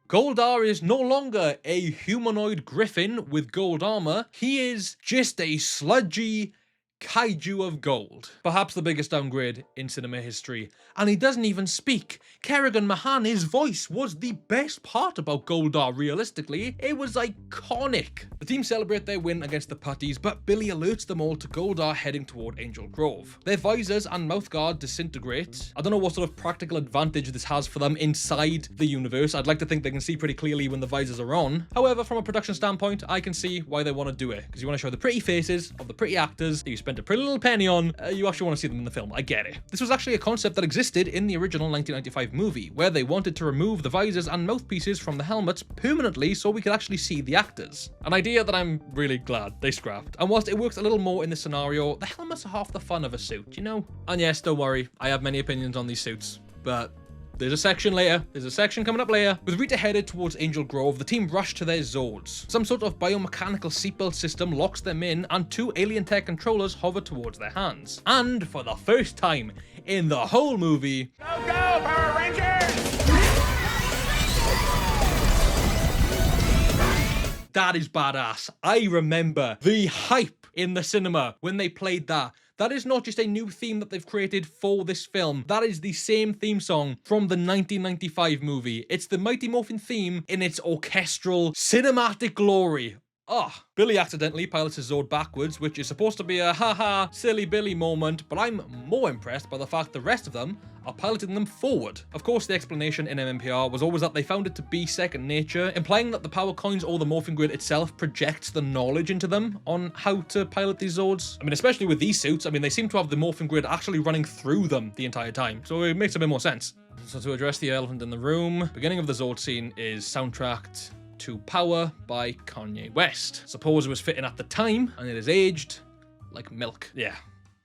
Goldar is no longer a humanoid griffin with gold armor, he is just a sludgy kaiju of gold. Perhaps the biggest downgrade in cinema history. And he doesn't even speak. Kerrigan Mahan, his voice was the best part about Goldar, realistically. It was iconic. The team celebrate their win against the putties, but Billy alerts them all to Goldar heading toward Angel Grove. Their visors and mouthguard disintegrate. I don't know what sort of practical advantage this has for them inside the universe. I'd like to think they can see pretty clearly when the visors are on. However, from a production standpoint, I can see why they want to do it, because you want to show the pretty faces of the pretty actors that you spent a pretty little penny on. You actually want to see them in the film. I get it. This was actually a concept that existed in the original 1995 movie, where they wanted to remove the visors and mouthpieces from the helmets permanently so we could actually see the actors. An idea that I'm really glad they scrapped. And whilst it works a little more in this scenario, the helmets are half the fun of a suit, you know? And yes, don't worry, I have many opinions on these suits, but There's a section later. There's a section coming up later. With Rita headed towards Angel Grove, the team rush to their Zords. Some sort of biomechanical seatbelt system locks them in, and 2 alien tech controllers hover towards their hands. And for the first time in the whole movie, Go, go, Power Rangers! that is badass. I remember the hype in the cinema when they played that. That is not just a new theme that they've created for this film. That is the same theme song from the 1995 movie. It's the Mighty Morphin theme in its orchestral cinematic glory. Ah, Billy accidentally pilots his Zord backwards, which is supposed to be a haha, silly Billy moment, but I'm more impressed by the fact the rest of them are piloting them forward. Of course, the explanation in MMPR was always that they found it to be second nature, implying that the power coins or the morphing grid itself projects the knowledge into them on how to pilot these Zords. I mean, especially with these suits, I mean, they seem to have the morphing grid actually running through them the entire time, so it makes a bit more sense. So to address the elephant in the room, beginning of the Zord scene is soundtracked to Power by Kanye West. Suppose it was fitting at the time, and it is aged like milk. Yeah,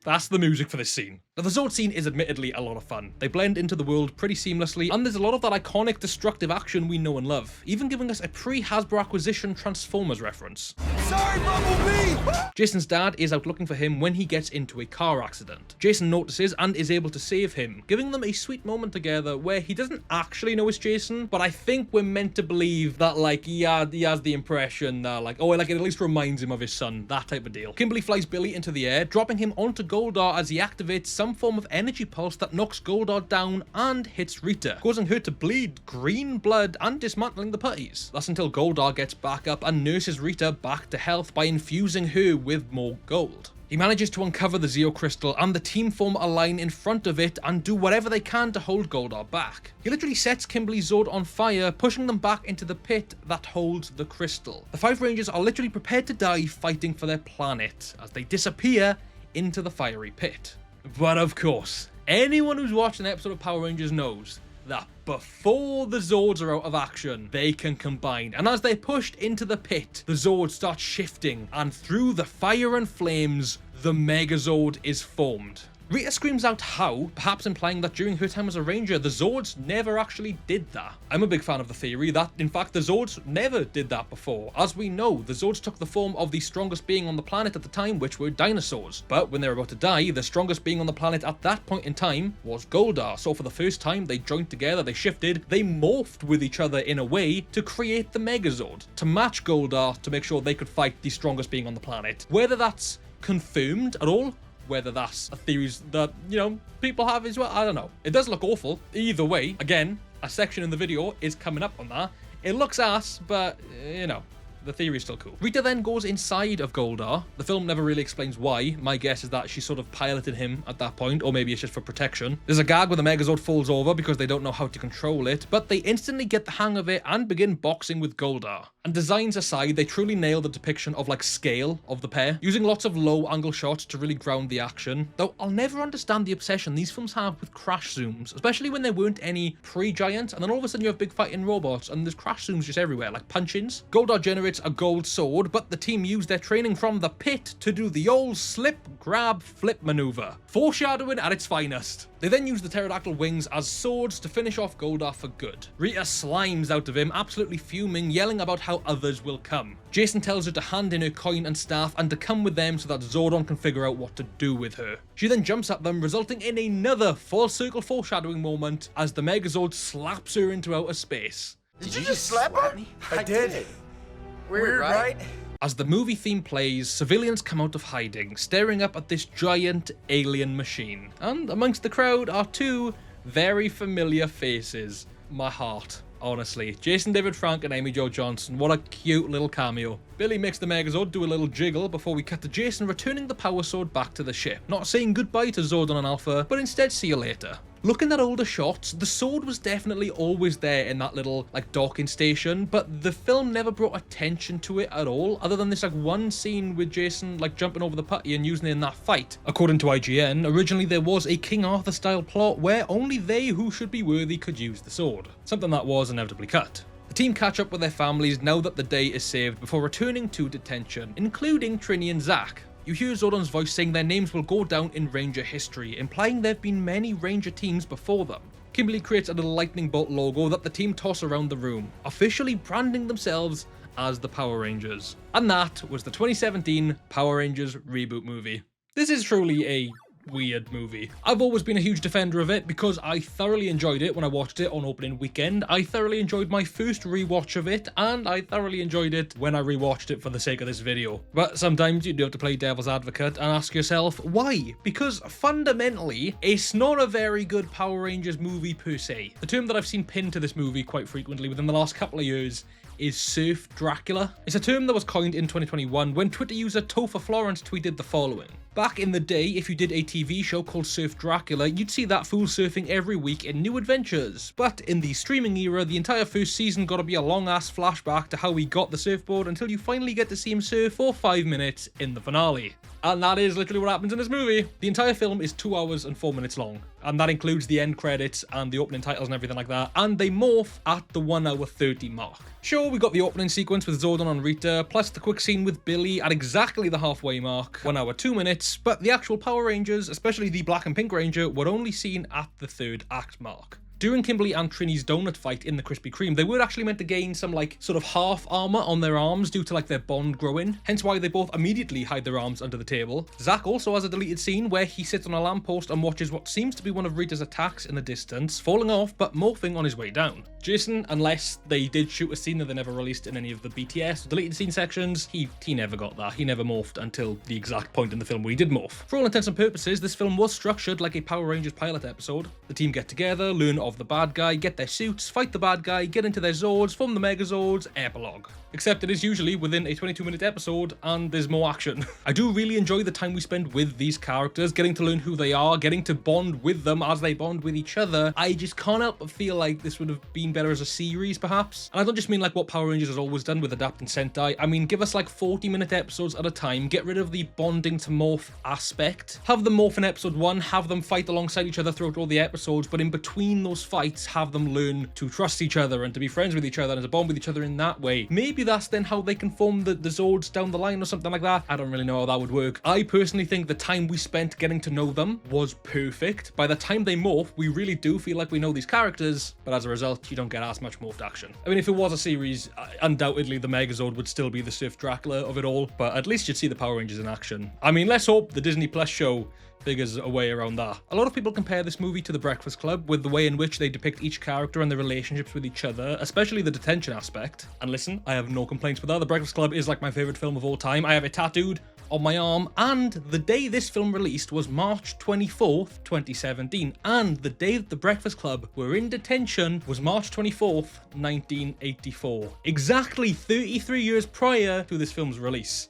that's the music for this scene. Now, the Zord scene is admittedly a lot of fun. They blend into the world pretty seamlessly, and there's a lot of that iconic destructive action we know and love, even giving us a pre-Hasbro acquisition Transformers reference. Sorry, Bumblebee! Jason's dad is out looking for him when he gets into a car accident. Jason notices and is able to save him, giving them a sweet moment together where he doesn't actually know it's Jason, but I think we're meant to believe that, like, he has the impression that, like, oh, like, it at least reminds him of his son, that type of deal. Kimberly flies Billy into the air, dropping him onto Goldar as he activates some form of energy pulse that knocks Goldar down and hits Rita, causing her to bleed green blood and dismantling the putties. That's until Goldar gets back up and nurses Rita back to health by infusing her with more gold. He manages to uncover the Zeo Crystal, and the team form a line in front of it and do whatever they can to hold Goldar back. He literally sets Kimberly's Zord on fire, pushing them back into the pit that holds the crystal. The 5 Rangers are literally prepared to die fighting for their planet as they disappear into the fiery pit. But of course, anyone who's watched an episode of Power Rangers knows that before the Zords are out of action, they can combine. And as they're pushed into the pit, the Zords start shifting, and through the fire and flames, the Megazord is formed. Rita screams out how, perhaps implying that during her time as a Ranger, the Zords never actually did that. I'm a big fan of the theory that, in fact, the Zords never did that before. As we know, the Zords took the form of the strongest being on the planet at the time, which were dinosaurs. But when they were about to die, the strongest being on the planet at that point in time was Goldar. So for the first time, they joined together, they shifted, they morphed with each other in a way to create the Megazord, to match Goldar to make sure they could fight the strongest being on the planet. Whether that's confirmed at all, whether that's a theory that, you know, people have as well, I don't know. It does look awful. Either way, again, a section in the video is coming up on that. It looks ass, but, you know, the theory is still cool. Rita then goes inside of Goldar. The film never really explains why. My guess is that she sort of piloted him at that point, or maybe it's just for protection. There's a gag where the Megazord falls over because they don't know how to control it, but they instantly get the hang of it and begin boxing with Goldar. And designs aside, they truly nail the depiction of, like, scale of the pair, using lots of low angle shots to really ground the action. Though I'll never understand the obsession these films have with crash zooms, especially when there weren't any pre-Giant, and then all of a sudden you have big fighting robots and there's crash zooms just everywhere, like punch-ins. Goldar generates a gold sword, but the team use their training from the pit to do the old slip, grab, flip maneuver. Foreshadowing at its finest. They then use the pterodactyl wings as swords to finish off Goldar for good. Rita slimes out of him, absolutely fuming, yelling about how others will come. Jason tells her to hand in her coin and staff and to come with them so that Zordon can figure out what to do with her. She then jumps at them, resulting in another full circle foreshadowing moment as the Megazord slaps her into outer space. Did you just slap her? I did. Weird, right? As the movie theme plays, civilians come out of hiding, staring up at this giant alien machine. And amongst the crowd are 2 very familiar faces. My heart, honestly. Jason David Frank and Amy Jo Johnson, what a cute little cameo. Billy makes the Megazord do a little jiggle before we cut to Jason returning the power sword back to the ship. Not saying goodbye to Zordon and Alpha, but instead see you later. Looking at older shots, the sword was definitely always there in that little, like, docking station, but the film never brought attention to it at all, other than this, like, one scene with Jason, like, jumping over the putty and using it in that fight. According to IGN, originally there was a King Arthur-style plot where only they who should be worthy could use the sword, something that was inevitably cut. The team catch up with their families now that the day is saved before returning to detention, including Trini and Zack. You hear Zordon's voice saying their names will go down in Ranger history, implying there have been many Ranger teams before them. Kimberly creates a little lightning bolt logo that the team toss around the room, officially branding themselves as the Power Rangers. And that was the 2017 Power Rangers reboot movie. This is truly a weird movie. I've always been a huge defender of it because I thoroughly enjoyed it when I watched it on opening weekend. I thoroughly enjoyed my first rewatch of it, and I thoroughly enjoyed it when I rewatched it for the sake of this video. But sometimes you do have to play devil's advocate and ask yourself, why? Because fundamentally, it's not a very good Power Rangers movie per se. The term that I've seen pinned to this movie quite frequently within the last couple of years is Surf Dracula. It's a term that was coined in 2021 when Twitter user Topher Florence tweeted the following. Back in the day, if you did a TV show called Surf Dracula, you'd see that fool surfing every week in new adventures. But in the streaming era, the entire first season got to be a long-ass flashback to how he got the surfboard until you finally get to see him surf for 5 minutes in the finale. And that is literally what happens in this movie. The entire film is 2 hours and 4 minutes long, and that includes the end credits and the opening titles and everything like that, and they morph at the 1 hour 30 mark. Sure, we got the opening sequence with Zordon and Rita, plus the quick scene with Billy at exactly the halfway mark, 1 hour 2 minutes, but the actual Power Rangers, especially the Black and Pink Ranger, were only seen at the 3rd act mark. During Kimberly and Trini's donut fight in the Krispy Kreme, they were actually meant to gain some like sort of half armor on their arms due to like their bond growing, hence why they both immediately hide their arms under the table. Zach also has a deleted scene where he sits on a lamppost and watches what seems to be one of Rita's attacks in the distance, falling off but morphing on his way down. Jason, unless they did shoot a scene that they never released in any of the BTS or deleted scene sections, he never got that. He never morphed until the exact point in the film where he did morph. For all intents and purposes, this film was structured like a Power Rangers pilot episode. The team get together, learn of the bad guy, get their suits, fight the bad guy, get into their Zords, form the Megazords, epilogue. Except it is usually within a 22-minute episode and there's more action. I do really enjoy the time we spend with these characters, getting to learn who they are, getting to bond with them as they bond with each other. I just can't help but feel like this would have been better as a series, perhaps. And I don't just mean like what Power Rangers has always done with adapting Sentai. I mean, give us like 40-minute episodes at a time, get rid of the bonding to morph aspect. Have them morph in episode 1, have them fight alongside each other throughout all the episodes, but in between those fights, have them learn to trust each other and to be friends with each other and to bond with each other in that way. Maybe that's then how they can form the Zords down the line or something like that. I don't really know how that would work. I personally think the time we spent getting to know them was perfect. By the time they morph, we really do feel like we know these characters, but as a result, you don't get as much morphed action. I mean, if it was a series, undoubtedly the Megazord would still be the Surf Dracula of it all, but at least you'd see the Power Rangers in action. I mean, let's hope the Disney Plus show figures a way around that. A lot of people compare this movie to The Breakfast Club with the way in which they depict each character and their relationships with each other, especially the detention aspect. And listen, I have no complaints with that. The Breakfast Club is like my favorite film of all time. I have it tattooed on my arm, and the day this film released was March 24th, 2017, and the day that The Breakfast Club were in detention was March 24th, 1984. Exactly 33 years prior to this film's release.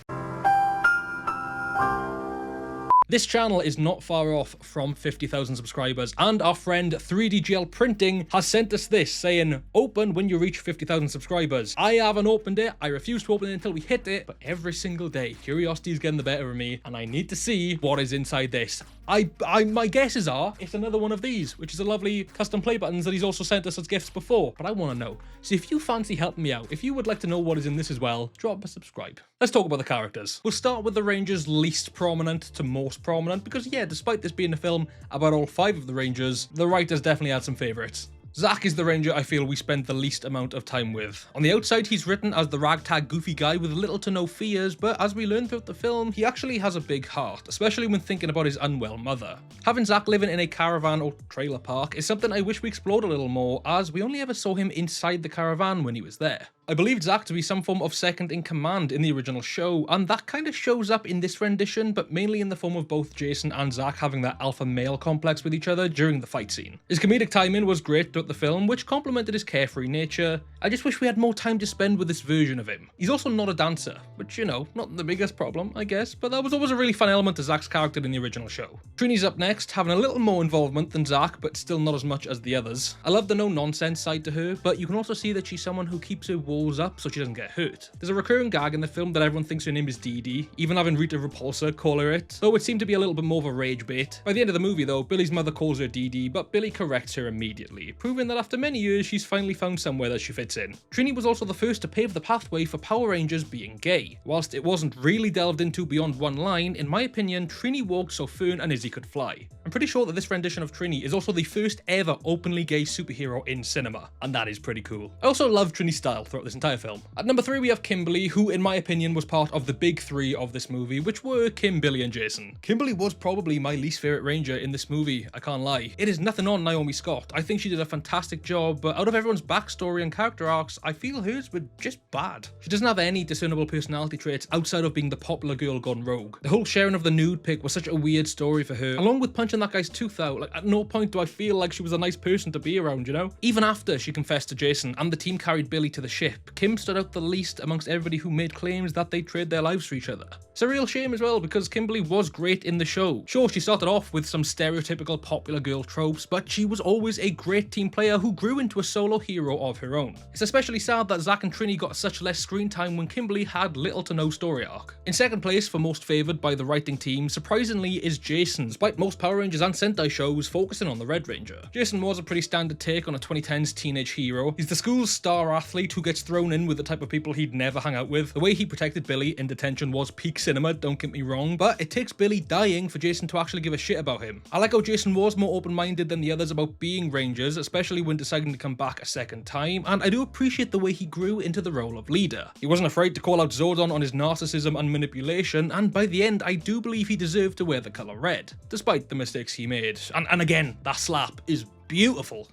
This channel is not far off from 50,000 subscribers, and our friend 3DGL Printing has sent us this, saying, open when you reach 50,000 subscribers. I haven't opened it, I refuse to open it until we hit it, but every single day, curiosity is getting the better of me, and I need to see what is inside this. My guesses are, it's another one of these, which is a lovely custom play buttons that he's also sent us as gifts before, but I want to know. So if you fancy helping me out, if you would like to know what is in this as well, drop a subscribe. Let's talk about the characters. We'll start with the Rangers least prominent to most prominent, because yeah, despite this being a film about all 5 of the Rangers, the writers definitely had some favourites. Zach is the Ranger I feel we spent the least amount of time with. On the outside, he's written as the ragtag goofy guy with little to no fears, but as we learn throughout the film, he actually has a big heart, especially when thinking about his unwell mother. Having Zach living in a caravan or trailer park is something I wish we explored a little more, as we only ever saw him inside the caravan when he was there. I believed Zach to be some form of second in command in the original show, and that kind of shows up in this rendition, but mainly in the form of both Jason and Zach having that alpha male complex with each other during the fight scene. His comedic timing was great throughout the film, which complemented his carefree nature. I just wish we had more time to spend with this version of him. He's also not a dancer, which, you know, not the biggest problem, I guess, but that was always a really fun element to Zach's character in the original show. Trini's up next, having a little more involvement than Zach, but still not as much as the others. I love the no-nonsense side to her, but you can also see that she's someone who keeps her walls up so she doesn't get hurt. There's a recurring gag in the film that everyone thinks her name is Dee Dee, even having Rita Repulsa call her it, though it seemed to be a little bit more of a rage bait. By the end of the movie though, Billy's mother calls her Dee Dee, but Billy corrects her immediately, proving that after many years she's finally found somewhere that she fits fits in. Trini was also the first to pave the pathway for Power Rangers being gay. Whilst it wasn't really delved into beyond one line, in my opinion, Trini walked so Fern and Izzy could fly. I'm pretty sure that this rendition of Trini is also the first ever openly gay superhero in cinema, and that is pretty cool. I also love Trini's style throughout this entire film. At number 3 we have Kimberly, who in my opinion was part of the big 3 of this movie, which were Kim, Billy and Jason. Kimberly was probably my least favourite Ranger in this movie, I can't lie. It is nothing on Naomi Scott. I think she did a fantastic job, but out of everyone's backstory and character arcs, I feel hers were just bad. She doesn't have any discernible personality traits outside of being the popular girl gone rogue. The whole sharing of the nude pic was such a weird story for her, along with punching that guy's tooth out. Like, at no point do I feel like she was a nice person to be around, you know? Even after she confessed to Jason and the team carried Billy to the ship, Kim stood out the least amongst everybody who made claims that they'd trade their lives for each other. It's a real shame as well, because Kimberly was great in the show. Sure, she started off with some stereotypical popular girl tropes, but she was always a great team player who grew into a solo hero of her own. It's especially sad that Zach and Trini got such less screen time when Kimberly had little to no story arc. In second place for most favoured by the writing team, surprisingly, is Jason, despite most Power Rangers and Sentai shows focusing on the Red Ranger. Jason was a pretty standard take on a 2010s teenage hero. He's the school's star athlete who gets thrown in with the type of people he'd never hang out with. The way he protected Billy in detention was peak cinema, don't get me wrong, but it takes Billy dying for Jason to actually give a shit about him. I like how Jason was more open-minded than the others about being Rangers, especially when deciding to come back a second time, and I do appreciate the way he grew into the role of leader. He wasn't afraid to call out Zordon on his narcissism and manipulation, and by the end I do believe he deserved to wear the colour red, despite the mistakes he made. And again, that slap is beautiful.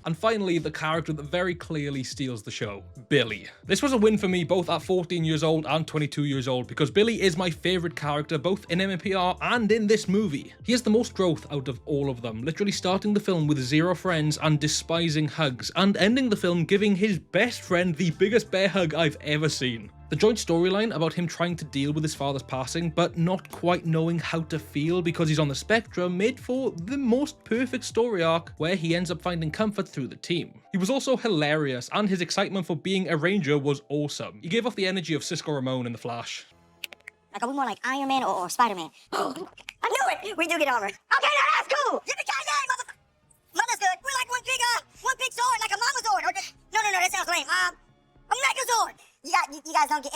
And finally, the character that very clearly steals the show, Billy. This was a win for me both at 14 years old and 22 years old, because Billy is my favourite character both in MMPR and in this movie. He has the most growth out of all of them, literally starting the film with 0 friends and despising hugs, and ending the film giving his best friend the biggest bear hug I've ever seen. The joint storyline about him trying to deal with his father's passing but not quite knowing how to feel because he's on the spectrum made for the most perfect story arc where he ends up finding comfort through the team. He was also hilarious, and his excitement for being a Ranger was awesome. He gave off the energy of Cisco Ramon in The Flash. Like, are we more like Iron Man or Spider-Man? I knew it! We do get armor. Okay, now that's cool! Yippee-ki-yay, motherfucker! Mother's good. We're like one big sword, like a Mamazord. No, that sounds lame. A Megazord! You guys don't get,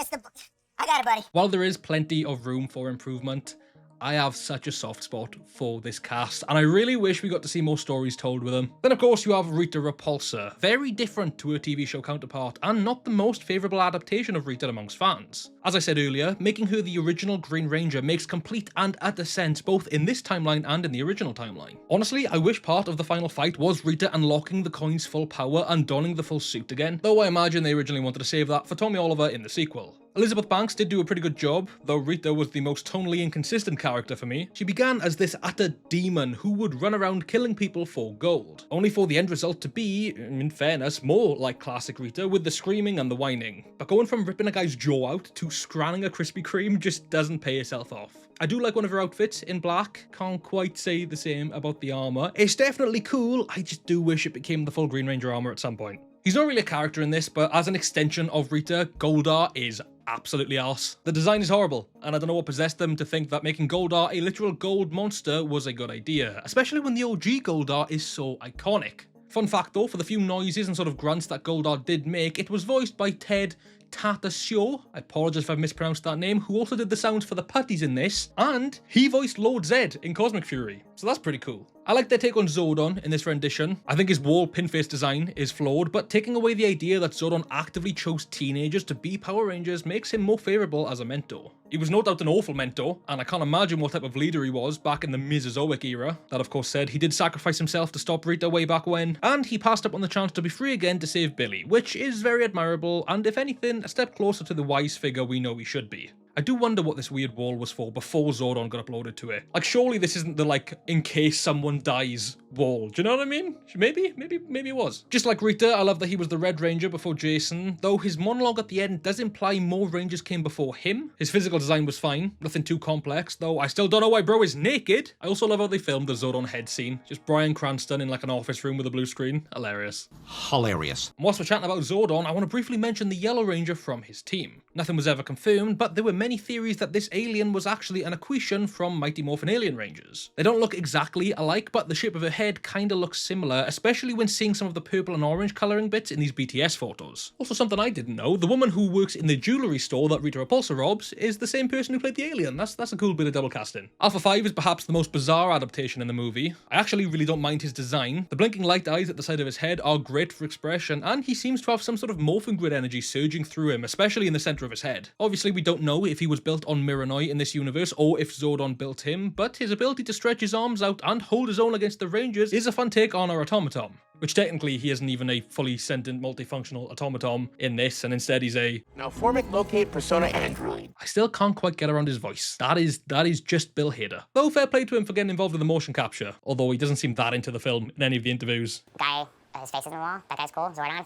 I got it, buddy. While there is plenty of room for improvement, I have such a soft spot for this cast, and I really wish we got to see more stories told with them. Then of course you have Rita Repulsa, very different to her TV show counterpart, and not the most favourable adaptation of Rita amongst fans. As I said earlier, making her the original Green Ranger makes complete and utter sense both in this timeline and in the original timeline. Honestly, I wish part of the final fight was Rita unlocking the coin's full power and donning the full suit again, though I imagine they originally wanted to save that for Tommy Oliver in the sequel. Elizabeth Banks did do a pretty good job, though Rita was the most tonally inconsistent character for me. She began as this utter demon who would run around killing people for gold, only for the end result to be, in fairness, more like classic Rita with the screaming and the whining. But going from ripping a guy's jaw out to scranning a Krispy Kreme just doesn't pay itself off. I do like one of her outfits in black, can't quite say the same about the armour. It's definitely cool, I just do wish it became the full Green Ranger armour at some point. He's not really a character in this, but as an extension of Rita, Goldar is absolutely arse. The design is horrible, and I don't know what possessed them to think that making Goldar a literal gold monster was a good idea, especially when the OG Goldar is so iconic. Fun fact though, for the few noises and sort of grunts that Goldar did make, it was voiced by Ted Tatascio, I apologise if I've mispronounced that name, who also did the sounds for the putties in this, and he voiced Lord Zed in Cosmic Fury, so that's pretty cool. I like their take on Zordon in this rendition. I think his wall pinface design is flawed, but taking away the idea that Zordon actively chose teenagers to be Power Rangers makes him more favourable as a mentor. He was no doubt an awful mentor, and I can't imagine what type of leader he was back in the Mesozoic era. That of course said, he did sacrifice himself to stop Rita way back when, and he passed up on the chance to be free again to save Billy, which is very admirable, and if anything, a step closer to the wise figure we know he should be. I do wonder what this weird wall was for before Zordon got uploaded to it. Like, surely this isn't the, like, in case someone dies wall. Do you know what I mean? Maybe it was. Just like Rita, I love that he was the Red Ranger before Jason, though his monologue at the end does imply more Rangers came before him. His physical design was fine, nothing too complex, though I still don't know why bro is naked. I also love how they filmed the Zordon head scene. Just Bryan Cranston in like an office room with a blue screen. Hilarious. Hilarious. And whilst we're chatting about Zordon, I want to briefly mention the Yellow Ranger from his team. Nothing was ever confirmed, but there were many theories that this alien was actually an equation from Mighty Morphin Alien Rangers. They don't look exactly alike, but the shape of her head head kind of looks similar, especially when seeing some of the purple and orange colouring bits in these BTS photos. Also, something I didn't know, the woman who works in the jewellery store that Rita Repulsa robs is the same person who played the alien. That's a cool bit of double casting. Alpha 5 is perhaps the most bizarre adaptation in the movie. I actually really don't mind his design. The blinking light eyes at the side of his head are great for expression, and he seems to have some sort of morphing grid energy surging through him, especially in the centre of his head. Obviously, we don't know if he was built on Miranoi in this universe or if Zordon built him, but his ability to stretch his arms out and hold his own against the Rangers is a fun take on our automaton. Which technically he isn't even a fully sentient multifunctional automaton in this, and instead he's a... Now formic locate persona android. I still can't quite get around his voice. That is just Bill Hader. Though fair play to him for getting involved in the motion capture, although he doesn't seem that into the film in any of the interviews. Guy, his face is in the wall. That guy's cool, Zordon.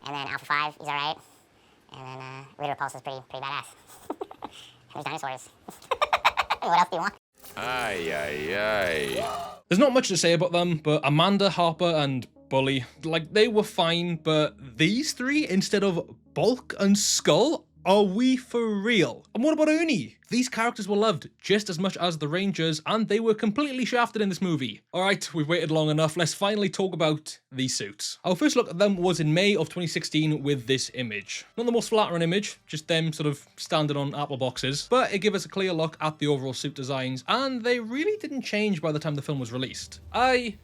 And then Alpha 5, he's alright. And then Rita Repulsa's pretty badass. And there's dinosaurs. What else do you want? Aye, aye, aye. There's not much to say about them, but Amanda, Harper, and Bully, like, they were fine, but these three, instead of Bulk and Skull, are we for real? And what about Ernie? These characters were loved just as much as the Rangers, and they were completely shafted in this movie. Alright, we've waited long enough, let's finally talk about these suits. Our first look at them was in May of 2016 with this image. Not the most flattering image, just them sort of standing on apple boxes, but it gave us a clear look at the overall suit designs, and they really didn't change by the time the film was released. I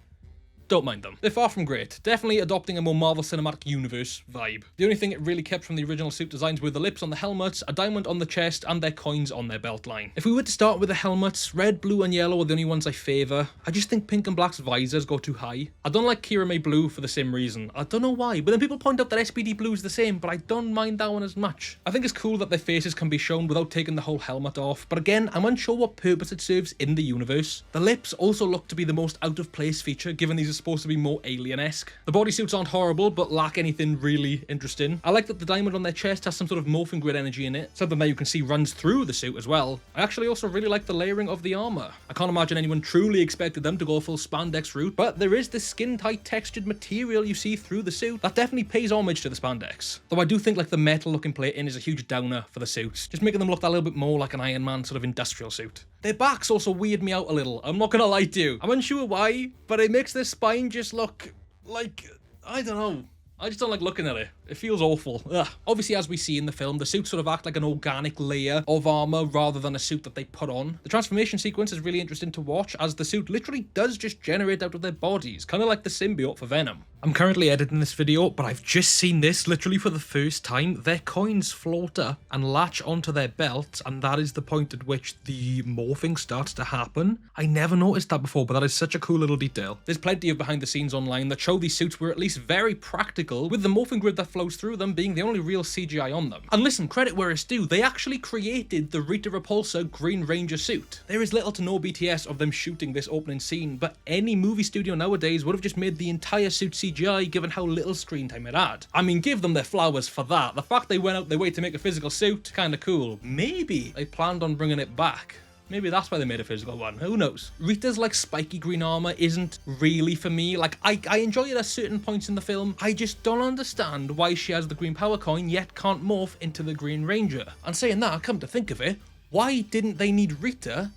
don't mind them. They're far from great. Definitely adopting a more Marvel Cinematic Universe vibe. The only thing it really kept from the original suit designs were the lips on the helmets, a diamond on the chest, and their coins on their belt line. If we were to start with the helmets, red, blue, and yellow are the only ones I favour. I just think pink and black's visors go too high. I don't like KREME blue for the same reason. I don't know why, but then people point out that SPD blue is the same, but I don't mind that one as much. I think it's cool that their faces can be shown without taking the whole helmet off, but again, I'm unsure what purpose it serves in the universe. The lips also look to be the most out of place feature, given these are supposed to be more alien-esque. The bodysuits aren't horrible, but lack anything really interesting. I like that the diamond on their chest has some sort of morphing grid energy in it, something that you can see runs through the suit as well. I actually also really like the layering of the armor. I can't imagine anyone truly expected them to go full spandex route, but there is this skin-tight textured material you see through the suit that definitely pays homage to the spandex. Though I do think like the metal-looking plating is a huge downer for the suits, just making them look that little bit more like an Iron Man sort of industrial suit. Their backs also weird me out a little, I'm not gonna lie to you. I'm unsure why, but it makes their spine just look like, I don't know. I just don't like looking at it. It feels awful. Ugh. Obviously, as we see in the film, the suits sort of act like an organic layer of armor rather than a suit that they put on. The transformation sequence is really interesting to watch, as the suit literally does just generate out of their bodies, kind of like the symbiote for Venom. I'm currently editing this video, but I've just seen this literally for the first time. Their coins float up and latch onto their belts, and that is the point at which the morphing starts to happen. I never noticed that before, but that is such a cool little detail. There's plenty of behind the scenes online that show these suits were at least very practical, with the morphing grid that flows through them being the only real CGI on them. And listen, credit where it's due, they actually created the Rita Repulsa Green Ranger suit. There is little to no BTS of them shooting this opening scene, but any movie studio nowadays would have just made the entire suit CGI given how little screen time it had. I mean, give them their flowers for that. The fact they went out their way to make a physical suit, kinda cool. Maybe they planned on bringing it back. Maybe that's why they made a physical one, who knows? Rita's like spiky green armor isn't really for me. Like, I enjoy it at certain points in the film. I just don't understand why she has the green power coin yet can't morph into the Green Ranger. And saying that, come to think of it, why didn't they need Rita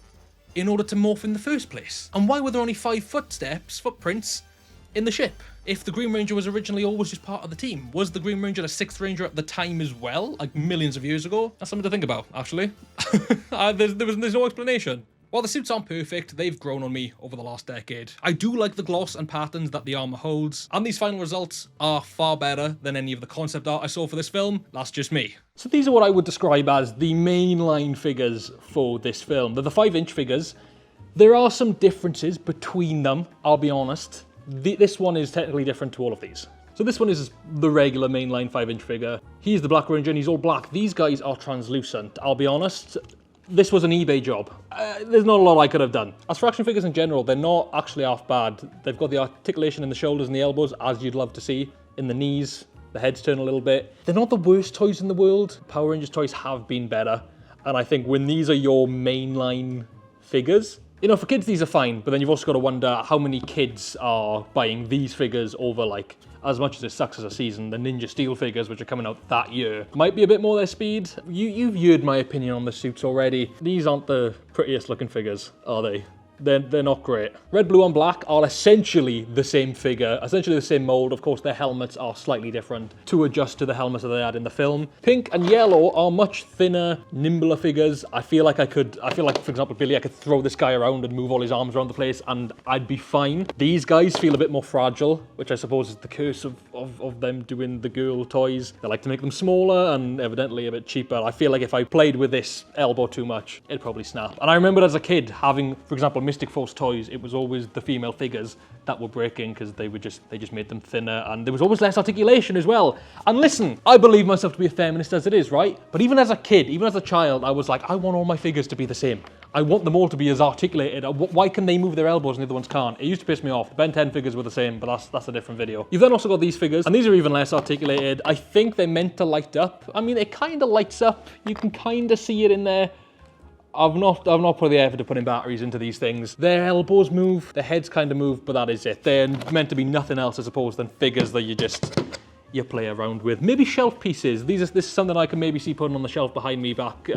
in order to morph in the first place? And why were there only 5 footprints in the ship? If the Green Ranger was originally always just part of the team, was the Green Ranger a 6th Ranger at the time as well, like millions of years ago? That's something to think about, actually. There's no explanation. While the suits aren't perfect, they've grown on me over the last decade. I do like the gloss and patterns that the armor holds, and these final results are far better than any of the concept art I saw for this film. That's just me. So these are what I would describe as the mainline figures for this film. They're the 5-inch figures. There are some differences between them, I'll be honest. This one is technically different to all of these. So this one is the regular mainline 5-inch figure. He's the Black Ranger and he's all black. These guys are translucent. I'll be honest, this was an eBay job. There's not a lot I could have done. As for action figures in general, they're not actually half bad. They've got the articulation in the shoulders and the elbows, as you'd love to see. In the knees, the heads turn a little bit. They're not the worst toys in the world. Power Rangers toys have been better. And I think when these are your mainline figures, you know, for kids these are fine, but then you've also got to wonder how many kids are buying these figures over, like, as much as it sucks as a season, the Ninja Steel figures, which are coming out that year, might be a bit more their speed. You've heard my opinion on the suits already. These aren't the prettiest looking figures, are they? They're not great. Red, blue, and black are essentially the same figure, essentially the same mold. Of course, their helmets are slightly different to adjust to the helmets that they had in the film. Pink and yellow are much thinner, nimbler figures. I feel like, for example, Billy, I could throw this guy around and move all his arms around the place and I'd be fine. These guys feel a bit more fragile, which I suppose is the curse of them doing the girl toys. They like to make them smaller and evidently a bit cheaper. I feel like if I played with this elbow too much, it'd probably snap. And I remember as a kid having, for example, Mystic Force toys, it was always the female figures that were breaking because they just made them thinner, and there was always less articulation as well. And listen, I believe myself to be a feminist as it is, right? But even as a kid, even as a child, I was like, I want all my figures to be the same. I want them all to be as articulated. Why can they move their elbows and the other ones can't? It used to piss me off. The Ben 10 figures were the same, but that's a different video. You've then also got these figures, and these are even less articulated. I think they're meant to light up. I mean, it kind of lights up. You can kind of see it in there. I've not put the effort of putting batteries into these things. Their elbows move, their heads kind of move, but that is it. They're meant to be nothing else, I suppose, than figures that you play around with. Maybe shelf pieces. This is something I can maybe see putting on the shelf behind me back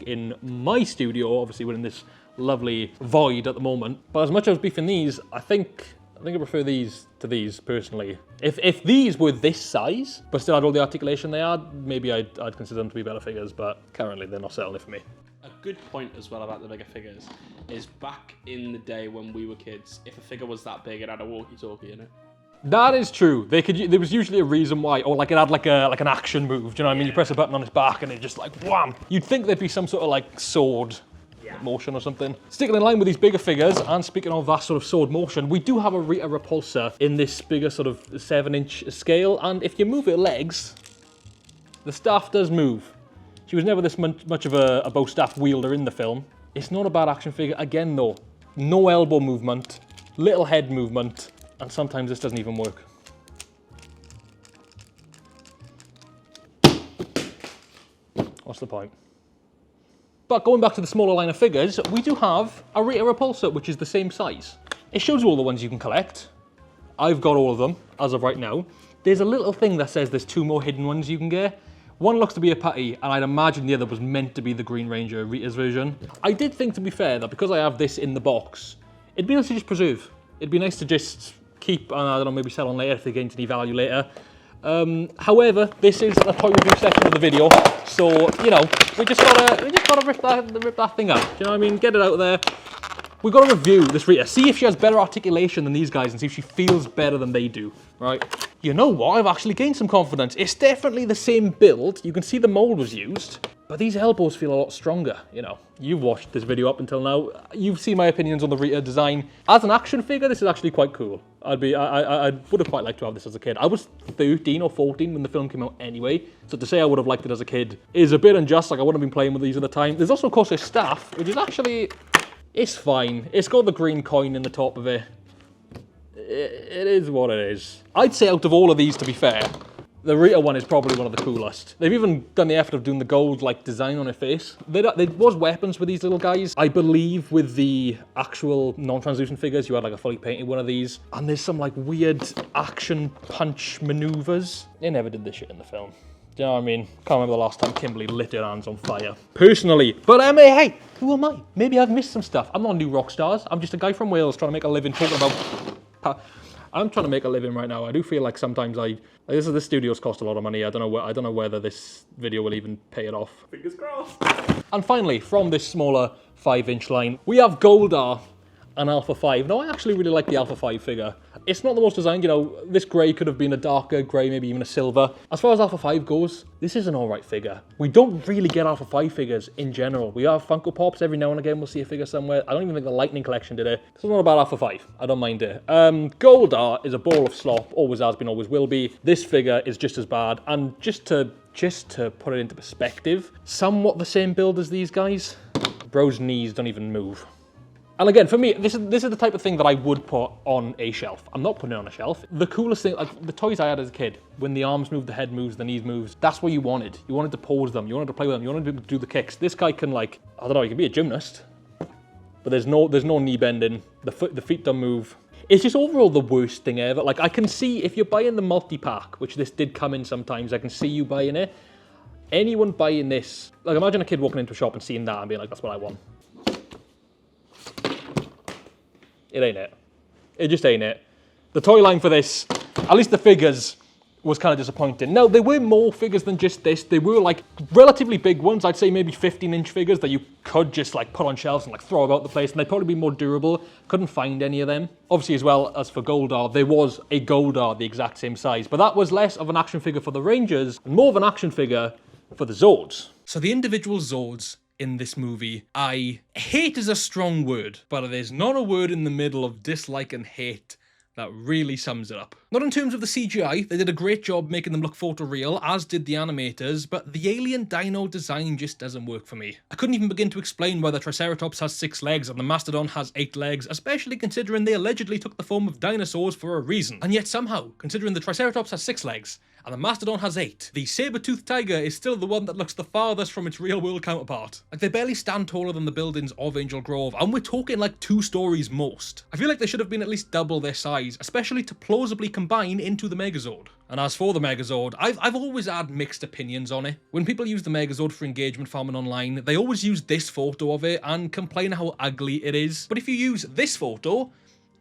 in my studio. Obviously, we're in this lovely void at the moment. But as much as I was beefing these, I think I prefer these to these personally. If these were this size, but still had all the articulation they had, maybe I'd consider them to be better figures, but currently they're not selling it for me. A good point as well about the bigger figures is back in the day when we were kids, if a figure was that big, it had a walkie-talkie in it. That is true. There was usually a reason why, or like it had like an action move. Do you know what I mean? You press a button on its back and it just like wham. You'd think there'd be some sort of like sword motion or something. Sticking in line with these bigger figures, and speaking of that sort of sword motion, we do have a Rita Repulsa in this bigger sort of 7-inch scale, and if you move her legs, the staff does move. She was never this much of a bow staff wielder in the film. It's not a bad action figure. Again though, no elbow movement, little head movement, and sometimes this doesn't even work. What's the point? But going back to the smaller line of figures, we do have a Rita Repulsa, which is the same size. It shows you all the ones you can collect. I've got all of them, as of right now. There's a little thing that says there's 2 more hidden ones you can get. One looks to be a patty, and I'd imagine the other was meant to be the Green Ranger, Rita's version. I did think, to be fair, that because I have this in the box, it'd be nice to just preserve. It'd be nice to just keep, and I don't know, maybe sell on later if they gain any value later. However, this is a toy review section of the video, so, you know, we just gotta rip that thing up. Do you know what I mean? Get it out there. We've got to review this Rita, see if she has better articulation than these guys and see if she feels better than they do, right? You know what? I've actually gained some confidence. It's definitely the same build. You can see the mold was used, but these elbows feel a lot stronger, you know. You've watched this video up until now. You've seen my opinions on the Rita design. As an action figure, this is actually quite cool. I would have quite liked to have this as a kid. I was 13 or 14 when the film came out anyway, so to say I would have liked it as a kid is a bit unjust. Like, I wouldn't have been playing with these at the time. There's also, of course, his staff, which is actually... It's fine. It's got the green coin in the top of it. It is what it is. I'd say out of all of these, to be fair, the Rita one is probably one of the coolest. They've even done the effort of doing the gold like design on her face. There was weapons with these little guys. I believe with the actual non-translucent figures, you had like a fully painted one of these. And there's some like weird action punch maneuvers. They never did this shit in the film. Do you know what I mean? Can't remember the last time Kimberly lit her hands on fire. Personally. But hey, who am I? Maybe I've missed some stuff. I'm not New Rockstars. I'm just a guy from Wales trying to make a living talking about... I'm trying to make a living right now. I do feel like sometimes this studio's cost a lot of money. I don't know whether this video will even pay it off. Fingers crossed. And finally, from this smaller 5-inch line, we have Goldar and Alpha 5. Now, I actually really like the Alpha 5 figure. It's not the most designed, you know, this grey could have been a darker grey, maybe even a silver. As far as Alpha 5 goes, this is an alright figure. We don't really get Alpha 5 figures in general. We have Funko Pops, every now and again we'll see a figure somewhere. I don't even think the Lightning Collection did it. This is not about Alpha 5, I don't mind it. Goldar is a ball of slop, always has been, always will be. This figure is just as bad, and just to put it into perspective, somewhat the same build as these guys. Bro's knees don't even move. And again, for me, this is the type of thing that I would put on a shelf. I'm not putting it on a shelf. The coolest thing, like the toys I had as a kid, when the arms move, the head moves, the knees moves, that's what you wanted. You wanted to pose them, you wanted to play with them, you wanted to do the kicks. This guy can like, I don't know, he can be a gymnast, but there's no knee bending, the feet don't move. It's just overall the worst thing ever. Like I can see, if you're buying the multi-pack, which this did come in sometimes, I can see you buying it. Anyone buying this, like imagine a kid walking into a shop and seeing that and being like, that's what I want. it ain't it. It just ain't it. The toy line for this, at least the figures, was kind of disappointing. Now, there were more figures than just this. They were like relatively big ones. I'd say maybe 15-inch figures that you could just like put on shelves and like throw about the place, and they'd probably be more durable. Couldn't find any of them. Obviously, as well as for Goldar, there was a Goldar the exact same size, but that was less of an action figure for the Rangers and more of an action figure for the Zords. So the individual Zords in this movie, hate is a strong word, but there's not a word in the middle of dislike and hate that really sums it up. Not in terms of the CGI, they did a great job making them look photoreal, as did the animators, but the alien dino design just doesn't work for me. I couldn't even begin to explain why the Triceratops has 6 legs and the Mastodon has 8 legs, especially considering they allegedly took the form of dinosaurs for a reason. And yet somehow, considering the Triceratops has 6 legs, and the Mastodon has 8, the saber-toothed tiger is still the one that looks the farthest from its real-world counterpart. Like, they barely stand taller than the buildings of Angel Grove, and we're talking like 2 stories most. I feel like they should have been at least double their size, especially to plausibly combine into the Megazord. And as for the Megazord, I've always had mixed opinions on it. When people use the Megazord for engagement farming online, they always use this photo of it and complain how ugly it is. But if you use this photo,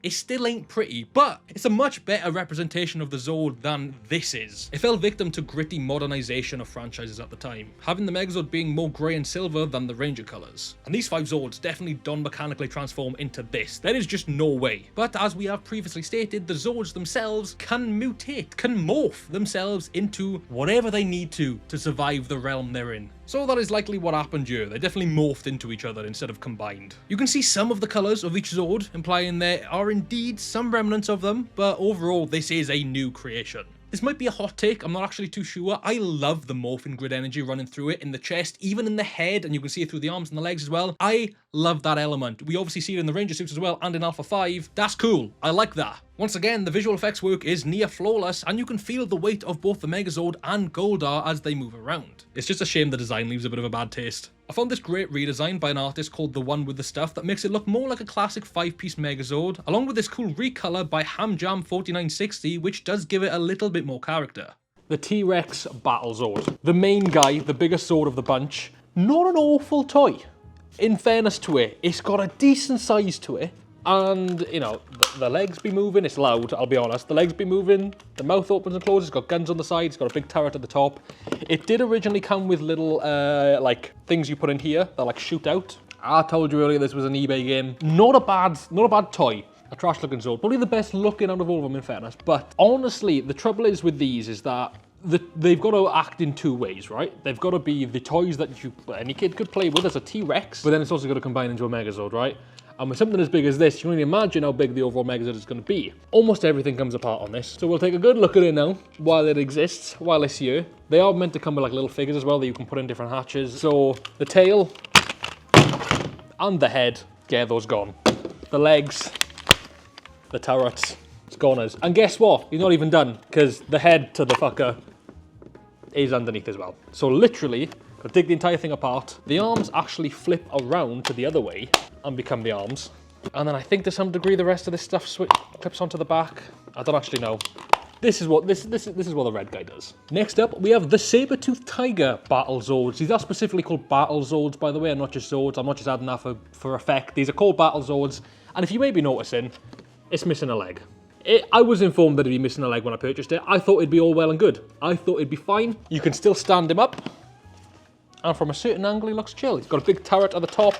it still ain't pretty, but it's a much better representation of the Zord than this is. It fell victim to gritty modernization of franchises at the time, having the Megazord being more grey and silver than the Ranger colours. And these 5 Zords definitely don't mechanically transform into this. There is just no way. But as we have previously stated, the Zords themselves can mutate, can morph themselves into whatever they need to survive the realm they're in. So that is likely what happened here. They definitely morphed into each other instead of combined. You can see some of the colours of each Zord, implying there are indeed some remnants of them, but overall this is a new creation. This might be a hot take, I'm not actually too sure. I love the morphing grid energy running through it, in the chest, even in the head, and you can see it through the arms and the legs as well. I love that element. We obviously see it in the Ranger suits as well, and in Alpha 5. That's cool. I like that. Once again, the visual effects work is near flawless, and you can feel the weight of both the Megazord and Goldar as they move around. It's just a shame the design leaves a bit of a bad taste. I found this great redesign by an artist called The One With The Stuff that makes it look more like a classic 5-piece Megazord, along with this cool recolor by HamJam4960, which does give it a little bit more character. The T-Rex Battle Zord. The main guy, the biggest Zord of the bunch. Not an awful toy. In fairness to it, it's got a decent size to it. And, you know, the legs be moving, it's loud, I'll be honest. The legs be moving, the mouth opens and closes, it's got guns on the side, it's got a big turret at the top. It did originally come with little, like, things you put in here that, like, shoot out. I told you earlier this was an eBay game. Not a bad toy. A trash looking Zord. Probably the best looking out of all of them, in fairness. But, honestly, the trouble is with these is that they've got to act in 2 ways, right? They've got to be the toys that any kid could play with as a T-Rex, but then it's also got to combine into a Megazord, right? And with something as big as this, you can only imagine how big the overall Megazord is going to be. Almost everything comes apart on this. So we'll take a good look at it now, while it exists, while it's here. They are meant to come with like little figures as well that you can put in different hatches. So the tail and the head, yeah, those gone. The legs, the turrets, it's goners. And guess what? You're not even done, because the head to the fucker is underneath as well. So literally, I'll dig the entire thing apart. The arms actually flip around to the other way and become the arms. And then I think to some degree the rest of this stuff clips onto the back. I don't actually know. This is what the red guy does. Next up, we have the saber-toothed tiger Battle Zords. These are specifically called Battle Zords, by the way, and not just Zords. I'm not just adding that for effect. These are called Battle Zords. And if you may be noticing, it's missing a leg. I was informed that it'd be missing a leg when I purchased it. I thought it'd be all well and good. I thought it'd be fine. You can still stand him up. And from a certain angle, he looks chill. He's got a big turret at the top.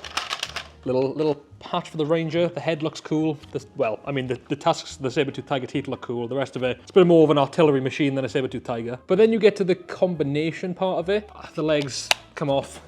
Little patch for the Ranger. The head looks cool. Well, I mean, the tusks, the saber-toothed tiger teeth look cool. The rest of it, it's a bit more of an artillery machine than a saber-toothed tiger. But then you get to the combination part of it. The legs come off.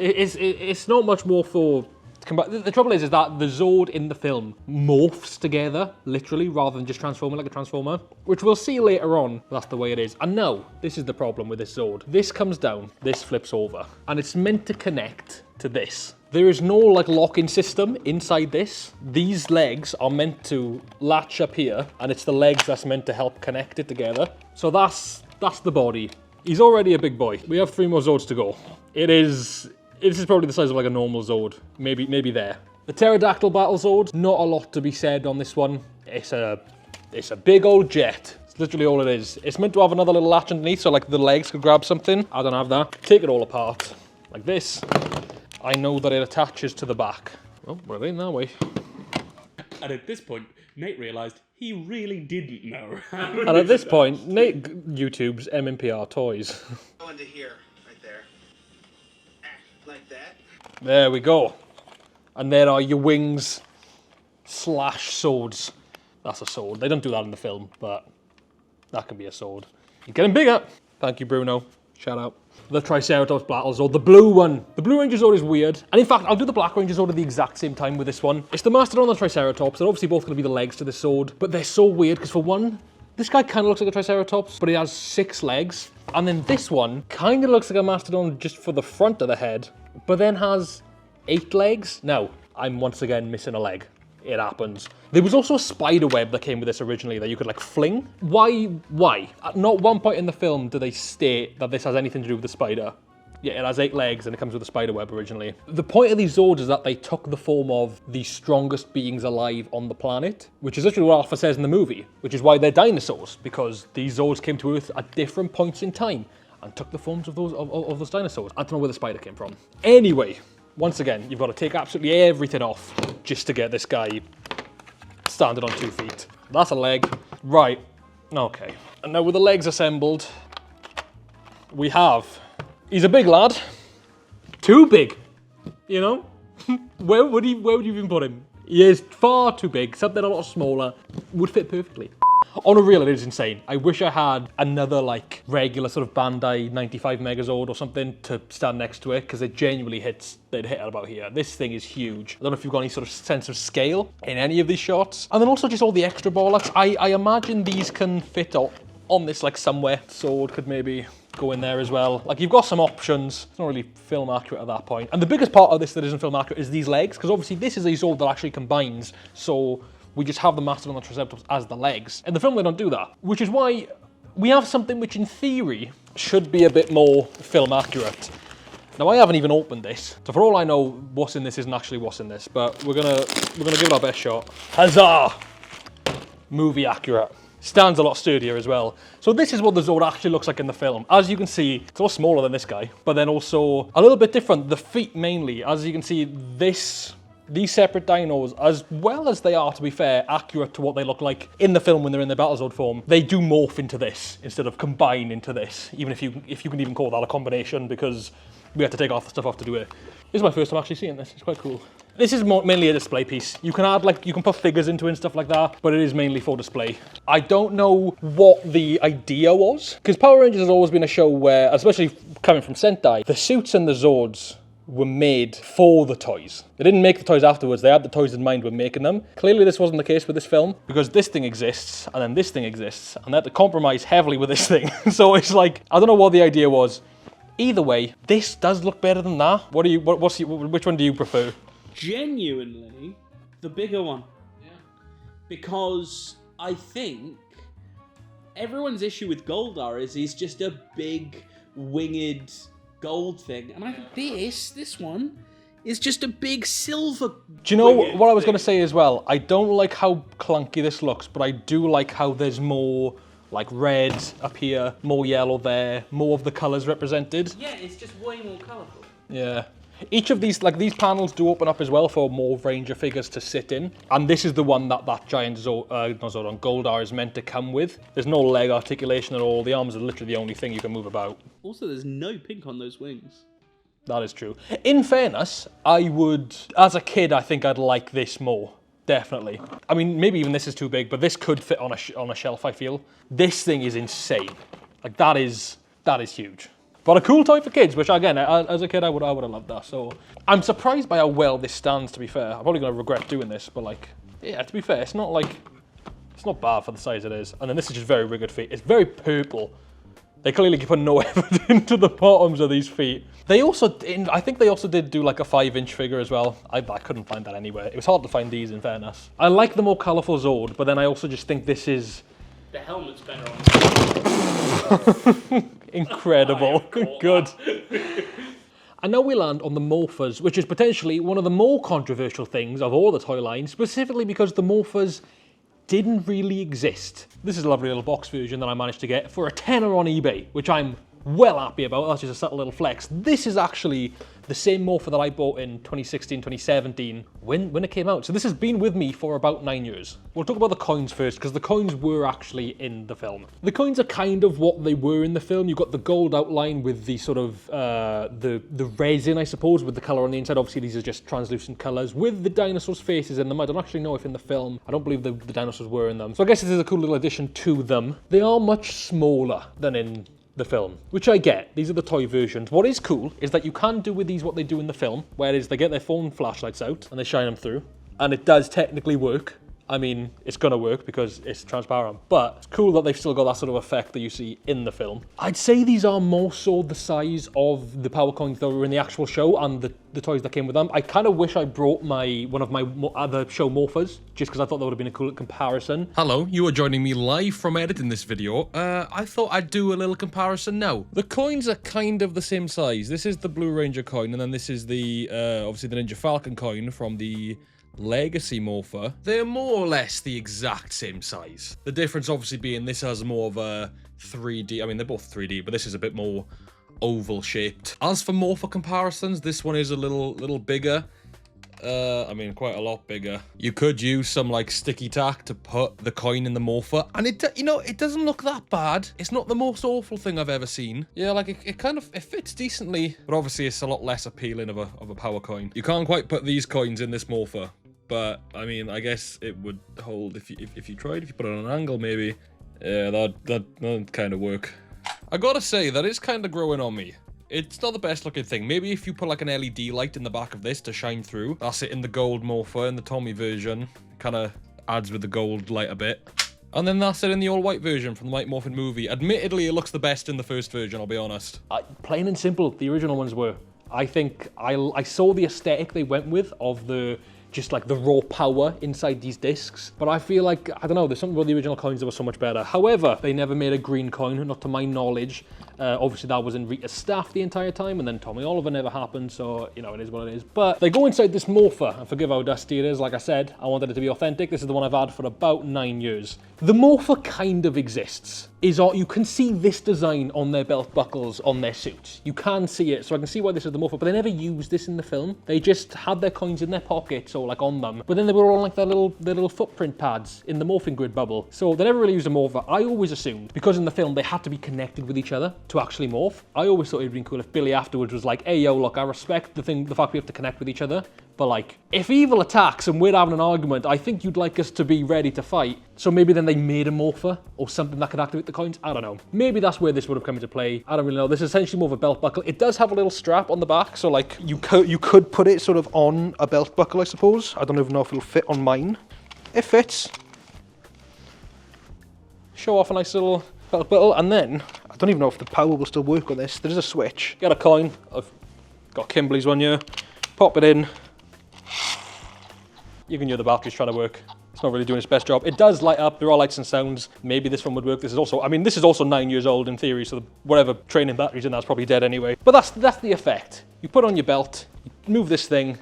It's not much more for... The trouble is that the Zord in the film morphs together, literally, rather than just transforming like a Transformer, which we'll see later on. That's the way it is. And no, this is the problem with this Zord. This comes down, this flips over, and it's meant to connect to this. There is no like lock-in system inside this. These legs are meant to latch up here, and it's the legs that's meant to help connect it together. So that's the body. He's already a big boy. We have 3 more Zords to go. This is probably the size of like a normal Zord, maybe there. The Pterodactyl Battle Zord, not a lot to be said on this one. It's a big old jet. It's literally all it is. It's meant to have another little latch underneath so like the legs could grab something. I don't have that. Take it all apart, like this. I know that it attaches to the back. Oh, well, it ain't that way. And at this point, Nate realised he really didn't know. And at this point, Nate YouTube's MMPR toys. Go into here, right there. Like that. There we go. And there are your wings / swords. That's a sword. They don't do that in the film, but that can be a sword. You're getting bigger. Thank you, Bruno. Shout out. The Triceratops Battlezord, the blue one. The Blue Ranger Zord is weird. And in fact, I'll do the Black Ranger Zord at the exact same time with this one. It's the Mastodon and the Triceratops. They're obviously both going to be the legs to this sword, but they're so weird because for one, this guy kind of looks like a Triceratops, but he has 6 legs. And then this one kind of looks like a Mastodon just for the front of the head, but then has 8 legs. Now, I'm once again missing a leg. It happens. There was also a spider web that came with this originally that you could like fling. Why? At not one point in the film do they state that this has anything to do with the spider. Yeah, it has 8 legs and it comes with a spider web originally. The point of these Zords is that they took the form of the strongest beings alive on the planet, which is literally what Alpha says in the movie, which is why they're dinosaurs, because these Zords came to Earth at different points in time and took the forms of those dinosaurs. I don't know where the spider came from. Anyway, once again, you've got to take absolutely everything off just to get this guy standing on 2 feet. That's a leg. Right. Okay. And now with the legs assembled, we have... He's a big lad. Too big. You know? Where would you even put him? He is far too big. Something a lot smaller would fit perfectly. On a real, it is insane. I wish I had another like regular sort of Bandai 95 Megazord or something to stand next to it, because it genuinely hits, they'd hit at about here. This thing is huge. I don't know if you've got any sort of sense of scale in any of these shots. And then also just all the extra bollocks. I imagine these can fit on this like somewhere. Sword could maybe go in there as well. Like you've got some options. It's not really film accurate at that point. And the biggest part of this that isn't film accurate is these legs, because obviously this is a Zord that actually combines. So we just have the Mastodon and the Triceratops as the legs. In the film, they don't do that, which is why we have something which, in theory, should be a bit more film accurate. Now, I haven't even opened this, so for all I know, what's in this isn't actually what's in this, but we're gonna give it our best shot. Huzzah! Movie accurate. Stands a lot sturdier as well. So this is what the Zord actually looks like in the film. As you can see, it's a lot smaller than this guy, but then also a little bit different. The feet mainly, as you can see, these separate dinos, as well as they are, to be fair, accurate to what they look like in the film when they're in their Battlezord form, they do morph into this instead of combine into this, even if you can even call that a combination, because we had to take the stuff off to do it. This is my first time actually seeing this. It's quite cool. This is mainly a display piece. You can add, like, you can put figures into it and stuff like that, but it is mainly for display. I don't know what the idea was, because Power Rangers has always been a show where, especially coming from Sentai, the suits and the Zords were made for the toys. They didn't make the toys afterwards, they had the toys in mind when making them. Clearly this wasn't the case with this film, because this thing exists, and then this thing exists, and they had to compromise heavily with this thing. So it's like, I don't know what the idea was. Either way, this does look better than that. Which one do you prefer? Genuinely, the bigger one. Yeah. Because I think everyone's issue with Goldar is he's just a big, winged gold thing, and I think this one is just a big silver. Do you know what I was going to say as well? I don't like how clunky this looks, but I do like how there's more like red up here, more yellow there, more of the colours represented. Yeah, it's just way more colourful. Yeah. Each of these, like these panels do open up as well for more Ranger figures to sit in. And this is the one that giant Goldar is meant to come with. There's no leg articulation at all. The arms are literally the only thing you can move about. Also, there's no pink on those wings. That is true. In fairness, I would, as a kid, I think I'd like this more. Definitely. I mean, maybe even this is too big, but this could fit on a shelf, I feel. This thing is insane. Like, that is huge. But a cool toy for kids, which again, as a kid, I would have loved that. So I'm surprised by how well this stands, to be fair. I'm probably going to regret doing this, but like, yeah, to be fair, it's not bad for the size it is. And then this is just very rigid feet. It's very purple. They clearly put no effort into the bottoms of these feet. They also, I think they also did do like a 5-inch figure as well. I couldn't find that anywhere. It was hard to find these, in fairness. I like the more colourful Zord, but then I also just think this is... The helmet's better on. Incredible. Good. And now we land on the Morphers, which is potentially one of the more controversial things of all the toy lines, specifically because the Morphers didn't really exist. This is a lovely little box version that I managed to get for a tenner on eBay, which I'm well happy about. That's just a subtle little flex. This is actually the same Morpher that I bought in 2016, 2017 when it came out. So this has been with me for about 9 years. We'll talk about the coins first, because the coins were actually in the film. The coins are kind of what they were in the film. You've got the gold outline with the sort of, the resin, I suppose, with the colour on the inside. Obviously, these are just translucent colours with the dinosaurs' faces in them. I don't actually know if in the film, I don't believe the dinosaurs were in them. So I guess this is a cool little addition to them. They are much smaller than in the film, which I get. These are the toy versions. What is cool is that you can do with these what they do in the film, whereas they get their phone flashlights out and they shine them through, and it does technically work. I mean, it's gonna work because it's transparent, but it's cool that they've still got that sort of effect that you see in the film. I'd say these are more so the size of the power coins that were in the actual show and the toys that came with them. I kind of wish I brought one of my other show morphers, just because I thought that would have been a cool comparison. Hello, you are joining me live from editing this video. I thought I'd do a little comparison now. The coins are kind of the same size. This is the Blue Ranger coin, and then this is the, obviously the Ninja Falcon coin from the Legacy Morpher. They're more or less the exact same size. The difference obviously being this has more of a 3D, I mean they're both 3D, but this is a bit more oval shaped. As for Morpher comparisons, this one is a little bigger. I mean quite a lot bigger. You could use some like sticky tack to put the coin in the Morpher, and it, you know, it doesn't look that bad. It's not the most awful thing I've ever seen. Yeah, like it kind of, it fits decently, but obviously it's a lot less appealing of a power coin. You can't quite put these coins in this Morpher. But, I mean, I guess it would hold if you tried, if you put it on an angle, maybe. Yeah, that'd kind of work. I gotta say, that is kind of growing on me. It's not the best looking thing. Maybe if you put like an LED light in the back of this to shine through. That's it in the gold Morpher, in the Tommy version. Kind of adds with the gold light a bit. And then that's it in the all-white version from the Mighty Morphin movie. Admittedly, it looks the best in the first version, I'll be honest. Plain and simple, the original ones were. I think I saw the aesthetic they went with of just like the raw power inside these discs. But I feel like, I don't know, there's something about the original coins that was so much better. However, they never made a green coin, not to my knowledge. Obviously that was in Rita's staff the entire time, and then Tommy Oliver never happened, so, you know, it is what it is. But they go inside this Morpher, and forgive how dusty it is, like I said, I wanted it to be authentic. This is the one I've had for about 9 years. The Morpher kind of exists. You can see this design on their belt buckles on their suits. You can see it, so I can see why this is the Morpher, but they never used this in the film. They just had their coins in their pockets or like on them, but then they were all like their little footprint pads in the morphing grid bubble. So they never really used a Morpher. I always assumed, because in the film they had to be connected with each other to actually morph, I always thought it'd been cool if Billy afterwards was like, hey yo, look, I respect the fact we have to connect with each other, but like, if evil attacks and we're having an argument, I think you'd like us to be ready to fight. So maybe then they made a Morpher or something that could activate the coins. I don't know. Maybe that's where this would have come into play. I don't really know. This is essentially more of a belt buckle. It does have a little strap on the back, so like you could put it sort of on a belt buckle, I suppose. I don't even know if it'll fit on mine. It fits. Show off a nice little belt buckle, and then I don't even know if the power will still work on this. There is a switch. Get a coin. I've got Kimberly's one here. Pop it in. You can hear the batteries trying to work. It's not really doing its best job. It does light up. There are lights and sounds. Maybe this one would work. This is also, I mean, this is also 9 years old in theory, so whatever training batteries in that's probably dead anyway. But that's the effect. You put on your belt, you move this thing.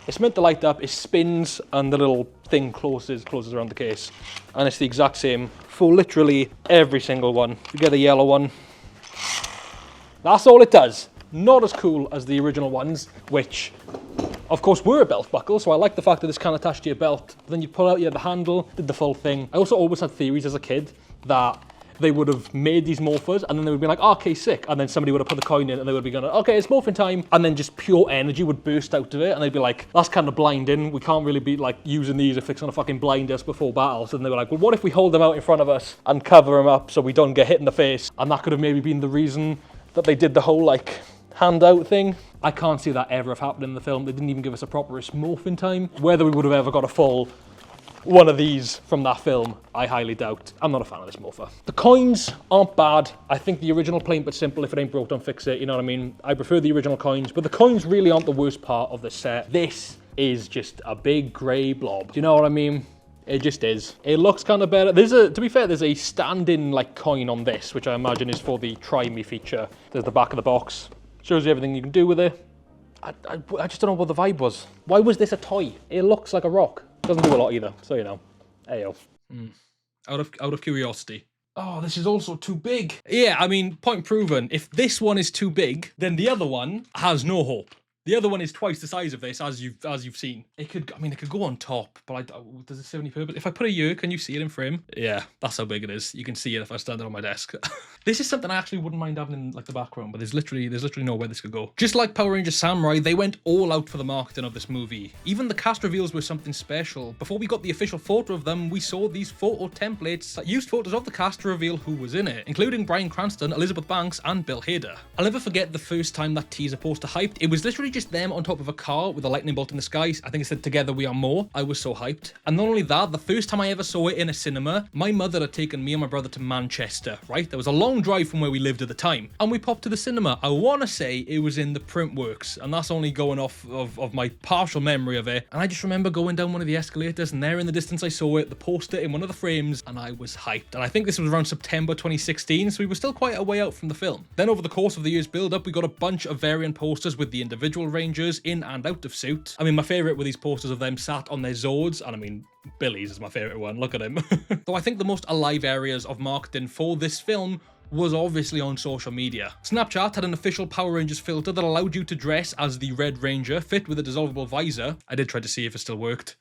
It's meant to light up. It spins, and the little thing closes around the case. And it's the exact same for literally every single one. You get a yellow one. That's all it does. Not as cool as the original ones, which of course were a belt buckle, so I like the fact that this can attach to your belt. But then you pull out the handle, did the full thing. I also always had theories as a kid that they would have made these morphers, and then they would be like, oh, okay, sick. And then somebody would have put the coin in, and they would be going, okay, it's morphing time. And then just pure energy would burst out of it, and they'd be like, that's kind of blinding. We can't really be like using these if it's gonna fucking blind us before battle. So then they were like, well, what if we hold them out in front of us and cover them up so we don't get hit in the face? And that could have maybe been the reason that they did the whole like handout thing. I can't see that ever have happened in the film. They didn't even give us a proper morphing time. Whether we would have ever got a full one of these from that film, I highly doubt. I'm not a fan of this Morpher. The coins aren't bad. I think the original plain but simple, if it ain't broke, don't fix it, you know what I mean? I prefer the original coins, but the coins really aren't the worst part of the set. This is just a big grey blob. Do you know what I mean? It just is. It looks kind of better. To be fair, there's a stand-in like coin on this, which I imagine is for the Try Me feature. There's the back of the box. Shows you everything you can do with it. I just don't know what the vibe was. Why was this a toy? It looks like a rock. Doesn't do a lot either, so you know. Ayo. Out of curiosity, Oh, this is also too big. Yeah, I mean, point proven. If this one is too big, then the other one has no hope. The other one is twice the size of this, as you've seen. It could go on top, but does it serve any purpose? If I put a year, can you see it in frame? Yeah, that's how big it is. You can see it if I stand it on my desk. This is something I actually wouldn't mind having in like the background, but there's literally nowhere this could go. Just like Power Rangers Samurai, they went all out for the marketing of this movie. Even the cast reveals were something special. Before we got the official photo of them, we saw these photo templates that used photos of the cast to reveal who was in it, including Bryan Cranston, Elizabeth Banks, and Bill Hader. I'll never forget the first time that teaser poster hyped. It was literally just them on top of a car with a lightning bolt in the sky. I think it said "Together we are more." I was so hyped. And not only that, the first time I ever saw it in a cinema, my mother had taken me and my brother to Manchester, right? There was a long drive from where we lived at the time, and we popped to the cinema. I want to say it was in the Printworks, and that's only going off of my partial memory of it. And I just remember going down one of the escalators, and there in the distance I saw it, the poster in one of the frames, and I was hyped. And I think this was around September 2016, so we were still quite a way out from the film. Then over the course of the year's build-up, we got a bunch of variant posters with the individual Rangers in and out of suit. I mean, my favourite were these posters of them sat on their Zords, and I mean, Billy's is my favourite one, look at him. Though I think the most alive areas of marketing for this film was obviously on social media. Snapchat had an official Power Rangers filter that allowed you to dress as the Red Ranger, fit with a dissolvable visor. I did try to see if it still worked.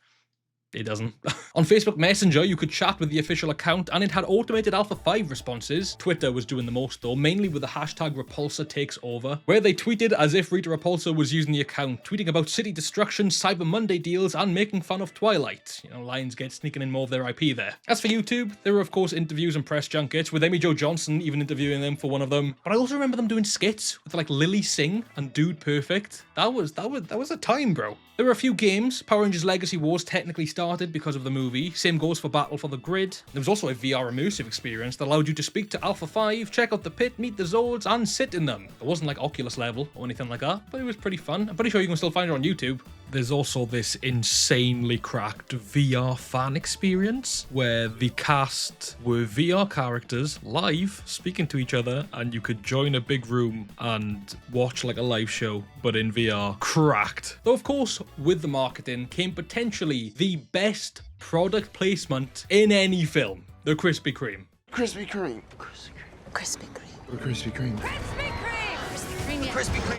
It doesn't. On Facebook Messenger, you could chat with the official account, and it had automated Alpha 5 responses. Twitter was doing the most though, mainly with the hashtag Repulsor takes over, where they tweeted as if Rita Repulsa was using the account, tweeting about city destruction, Cyber Monday deals, and making fun of Twilight. You know, Lionsgate sneaking in more of their IP there. As for YouTube, there were of course interviews and press junkets, with Amy Jo Johnson even interviewing them for one of them. But I also remember them doing skits with like Lily Singh and Dude Perfect. That was a time, bro. There were a few games. Power Rangers Legacy Wars technically started because of the movie. Same goes for Battle for the Grid. There was also a VR immersive experience that allowed you to speak to Alpha 5, check out the pit, meet the Zords, and sit in them. It wasn't like Oculus level or anything like that, but it was pretty fun. I'm pretty sure you can still find it on YouTube. There's also this insanely cracked VR fan experience where the cast were VR characters live speaking to each other, and you could join a big room and watch like a live show, but in VR. Cracked. Though of course, with the marketing came potentially the best product placement in any film. The Krispy Kreme. Krispy Kreme. Krispy Kreme. Krispy Kreme.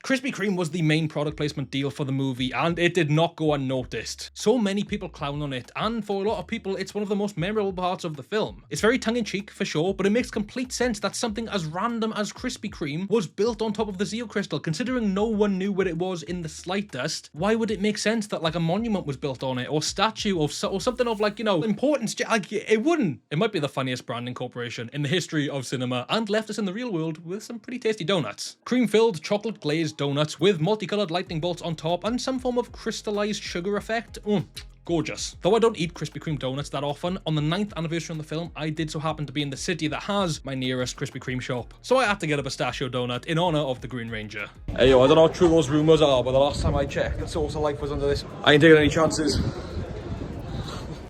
Krispy Kreme was the main product placement deal for the movie, and it did not go unnoticed. So many people clown on it, and for a lot of people, it's one of the most memorable parts of the film. It's very tongue-in-cheek, for sure, but it makes complete sense that something as random as Krispy Kreme was built on top of the Zeo Crystal. Considering no one knew what it was in the slightest, why would it make sense that like a monument was built on it, or statue, or something of like, you know, importance? Like, it wouldn't. It might be the funniest branding corporation in the history of cinema, and left us in the real world with some pretty tasty donuts. Cream-filled chocolate glazed donuts with multicolored lightning bolts on top and some form of crystallized sugar effect. Gorgeous. Though I don't eat Krispy Kreme donuts that often, on the 9th anniversary of the film, I did so happen to be in the city that has my nearest Krispy Kreme shop. So I had to get a pistachio donut in honor of the Green Ranger. Hey yo, I don't know how true those rumors are, but the last time I checked, the source of life was under this. I ain't taking any chances.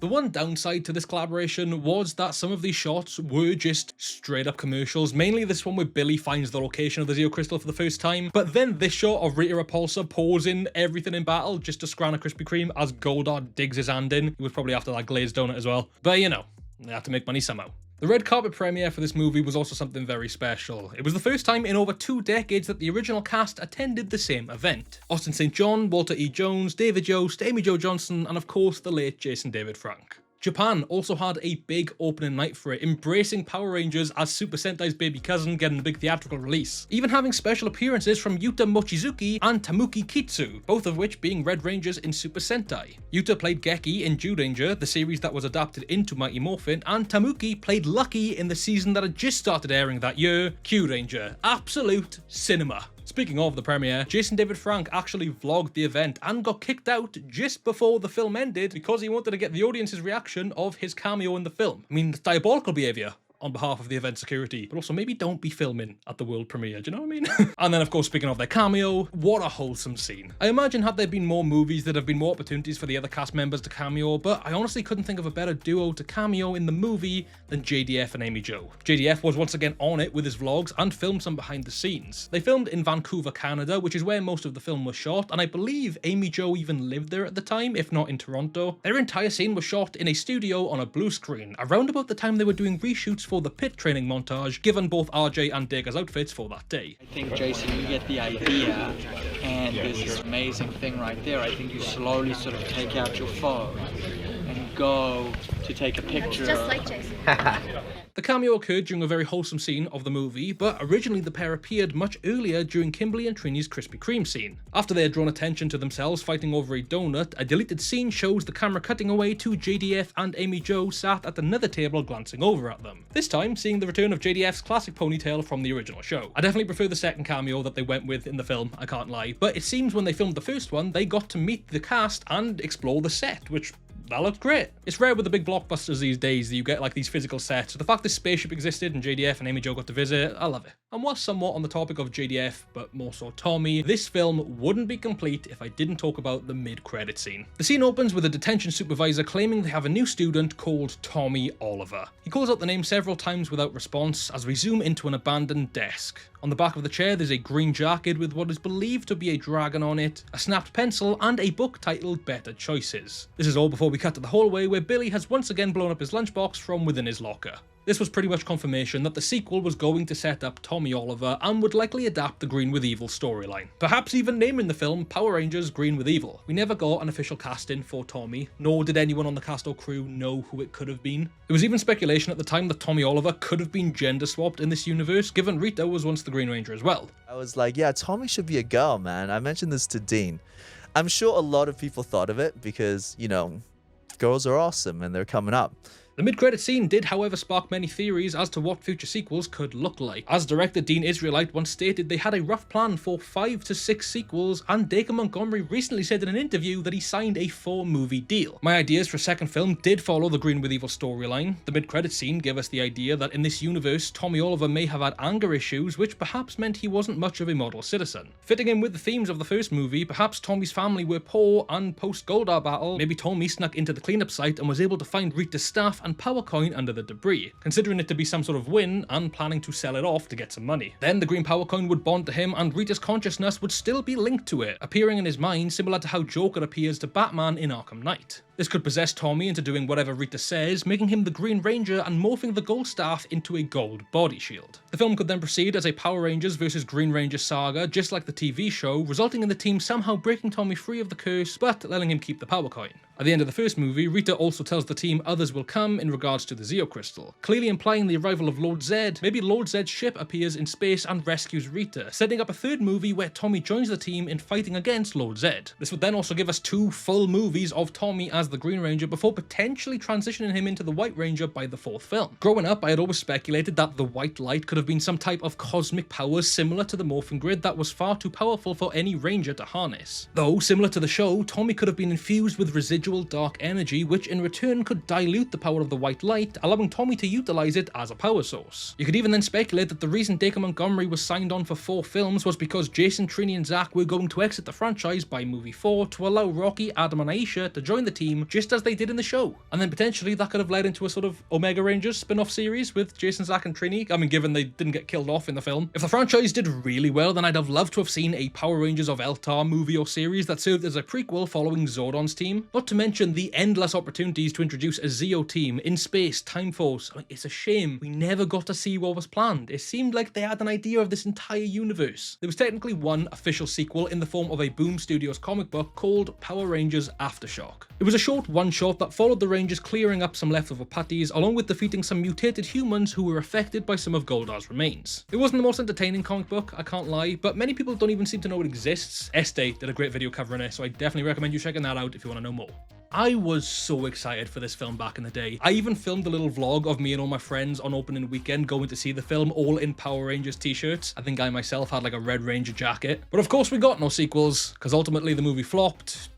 The one downside to this collaboration was that some of these shots were just straight up commercials, mainly this one where Billy finds the location of the Zeo Crystal for the first time, but then this shot of Rita Repulsa pausing everything in battle just to scran a Krispy Kreme as Goldar digs his hand in. He was probably after that glazed donut as well. But you know, they have to make money somehow. The red carpet premiere for this movie was also something very special. It was the first time in over 2 decades that the original cast attended the same event. Austin St. John, Walter E. Jones, David Yost, Amy Jo Johnson, and of course the late Jason David Frank. Japan also had a big opening night for it, embracing Power Rangers as Super Sentai's baby cousin, getting a big theatrical release. Even having special appearances from Yuta Mochizuki and Tamuki Kitsu, both of which being Red Rangers in Super Sentai. Yuta played Geki in Zyuranger, the series that was adapted into Mighty Morphin, and Tamuki played Lucky in the season that had just started airing that year, Kyuranger. Absolute cinema. Speaking of the premiere, Jason David Frank actually vlogged the event and got kicked out just before the film ended because he wanted to get the audience's reaction of his cameo in the film. I mean, it's diabolical behaviour on behalf of the event security, but also maybe don't be filming at the world premiere, do you know what I mean? And then of course, speaking of their cameo, what a wholesome scene. I imagine had there been more movies, there'd have been more opportunities for the other cast members to cameo, but I honestly couldn't think of a better duo to cameo in the movie than JDF and Amy Jo. JDF was once again on it with his vlogs and filmed some behind the scenes. They filmed in Vancouver, Canada, which is where most of the film was shot, and I believe Amy Jo even lived there at the time, if not in Toronto. Their entire scene was shot in a studio on a blue screen, around about the time they were doing reshoots for the pit training montage, given both RJ and Dacre's outfits for that day. I think, Jason, you get the idea, and there's this amazing thing right there. I think you slowly sort of take out your phone and go to take a picture. Just like Jason. The cameo occurred during a very wholesome scene of the movie, but originally the pair appeared much earlier during Kimberly and Trini's Krispy Kreme scene. After they had drawn attention to themselves fighting over a donut, a deleted scene shows the camera cutting away to JDF and Amy Jo sat at another table glancing over at them. This time, seeing the return of JDF's classic ponytail from the original show. I definitely prefer the second cameo that they went with in the film, I can't lie, but it seems when they filmed the first one, they got to meet the cast and explore the set, which that looked great. It's rare with the big blockbusters these days that you get like these physical sets. So the fact this spaceship existed and JDF and Amy Jo got to visit, I love it. And while somewhat on the topic of JDF, but more so Tommy, this film wouldn't be complete if I didn't talk about the mid-credit scene. The scene opens with a detention supervisor claiming they have a new student called Tommy Oliver. He calls out the name several times without response as we zoom into an abandoned desk. On the back of the chair there's a green jacket with what is believed to be a dragon on it, a snapped pencil, and a book titled Better Choices. This is all before we cut to the hallway where Billy has once again blown up his lunchbox from within his locker. This was pretty much confirmation that the sequel was going to set up Tommy Oliver and would likely adapt the Green with Evil storyline. Perhaps even naming the film Power Rangers Green with Evil. We never got an official casting for Tommy, nor did anyone on the cast or crew know who it could have been. There was even speculation at the time that Tommy Oliver could have been gender swapped in this universe, given Rita was once the Green Ranger as well. I was like, yeah, Tommy should be a girl, man. I mentioned this to Dean. I'm sure a lot of people thought of it because, you know, girls are awesome and they're coming up. The mid-credit scene did, however, spark many theories as to what future sequels could look like. As director Dean Israelite once stated, they had a rough plan for 5 to 6 sequels, and Dacre Montgomery recently said in an interview that he signed a 4-movie deal. My ideas for a second film did follow the Green with Evil storyline. The mid-credit scene gave us the idea that in this universe, Tommy Oliver may have had anger issues, which perhaps meant he wasn't much of a model citizen. Fitting in with the themes of the first movie, perhaps Tommy's family were poor, and post-Goldar battle, maybe Tommy snuck into the cleanup site and was able to find Rita's staff and power coin under the debris, considering it to be some sort of win and planning to sell it off to get some money. Then the green power coin would bond to him and Rita's consciousness would still be linked to it, appearing in his mind similar to how Joker appears to Batman in Arkham Knight. This could possess Tommy into doing whatever Rita says, making him the Green Ranger and morphing the gold staff into a gold body shield. The film could then proceed as a Power Rangers vs Green Ranger saga, just like the TV show, resulting in the team somehow breaking Tommy free of the curse, but letting him keep the power coin. At the end of the first movie, Rita also tells the team others will come in regards to the Zeo Crystal, clearly implying the arrival of Lord Zed. Maybe Lord Zed's ship appears in space and rescues Rita, setting up a third movie where Tommy joins the team in fighting against Lord Zed. This would then also give us 2 full movies of Tommy as the Green Ranger before potentially transitioning him into the White Ranger by the 4th film. Growing up, I had always speculated that the white light could have been some type of cosmic power similar to the morphing grid that was far too powerful for any Ranger to harness. Though, similar to the show, Tommy could have been infused with residual dark energy, which in return could dilute the power of the white light, allowing Tommy to utilize it as a power source. You could even then speculate that the reason Dacre Montgomery was signed on for 4 films was because Jason, Trini and Zach were going to exit the franchise by movie 4 to allow Rocky, Adam and Aisha to join the team just as they did in the show. And then potentially that could have led into a sort of Omega Rangers spin-off series with Jason, Zach and Trini. I mean, given they didn't get killed off in the film. If the franchise did really well, then I'd have loved to have seen a Power Rangers of Eltar movie or series that served as a prequel following Zordon's team. Not to mention the endless opportunities to introduce a Zeo team in space, Time Force. I mean, it's a shame we never got to see what was planned. It seemed like they had an idea of this entire universe. There was technically one official sequel in the form of a Boom Studios comic book called Power Rangers Aftershock. It was a short one-shot that followed the Rangers clearing up some leftover patties, along with defeating some mutated humans who were affected by some of Goldar's remains. It wasn't the most entertaining comic book, I can't lie, but many people don't even seem to know it exists. Este did a great video covering it, so I definitely recommend you checking that out if you want to know more. I was so excited for this film back in the day. I even filmed a little vlog of me and all my friends on opening weekend going to see the film, all in Power Rangers t-shirts. I think I myself had like a Red Ranger jacket. But of course we got no sequels, because ultimately the movie flopped.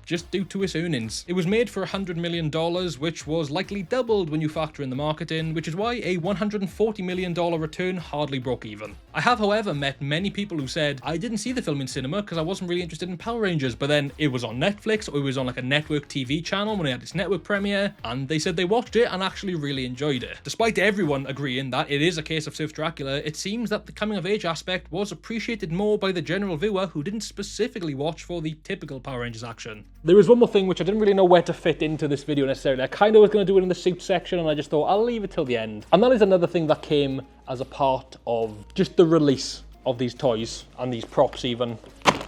Just due to its earnings. It was made for $100 million, which was likely doubled when you factor in the marketing, which is why a $140 million return hardly broke even. I have, however, met many people who said, I didn't see the film in cinema because I wasn't really interested in Power Rangers, but then it was on Netflix or it was on like a network TV channel when it had its network premiere, and they said they watched it and actually really enjoyed it. Despite everyone agreeing that it is a case of Surf Dracula, it seems that the coming of age aspect was appreciated more by the general viewer who didn't specifically watch for the typical Power Rangers action. There is one more thing which I didn't really know where to fit into this video necessarily. I kind of was going to do it in the suit section, and I just thought I'll leave it till the end. And that is another thing that came as a part of just the release of these toys and these props even.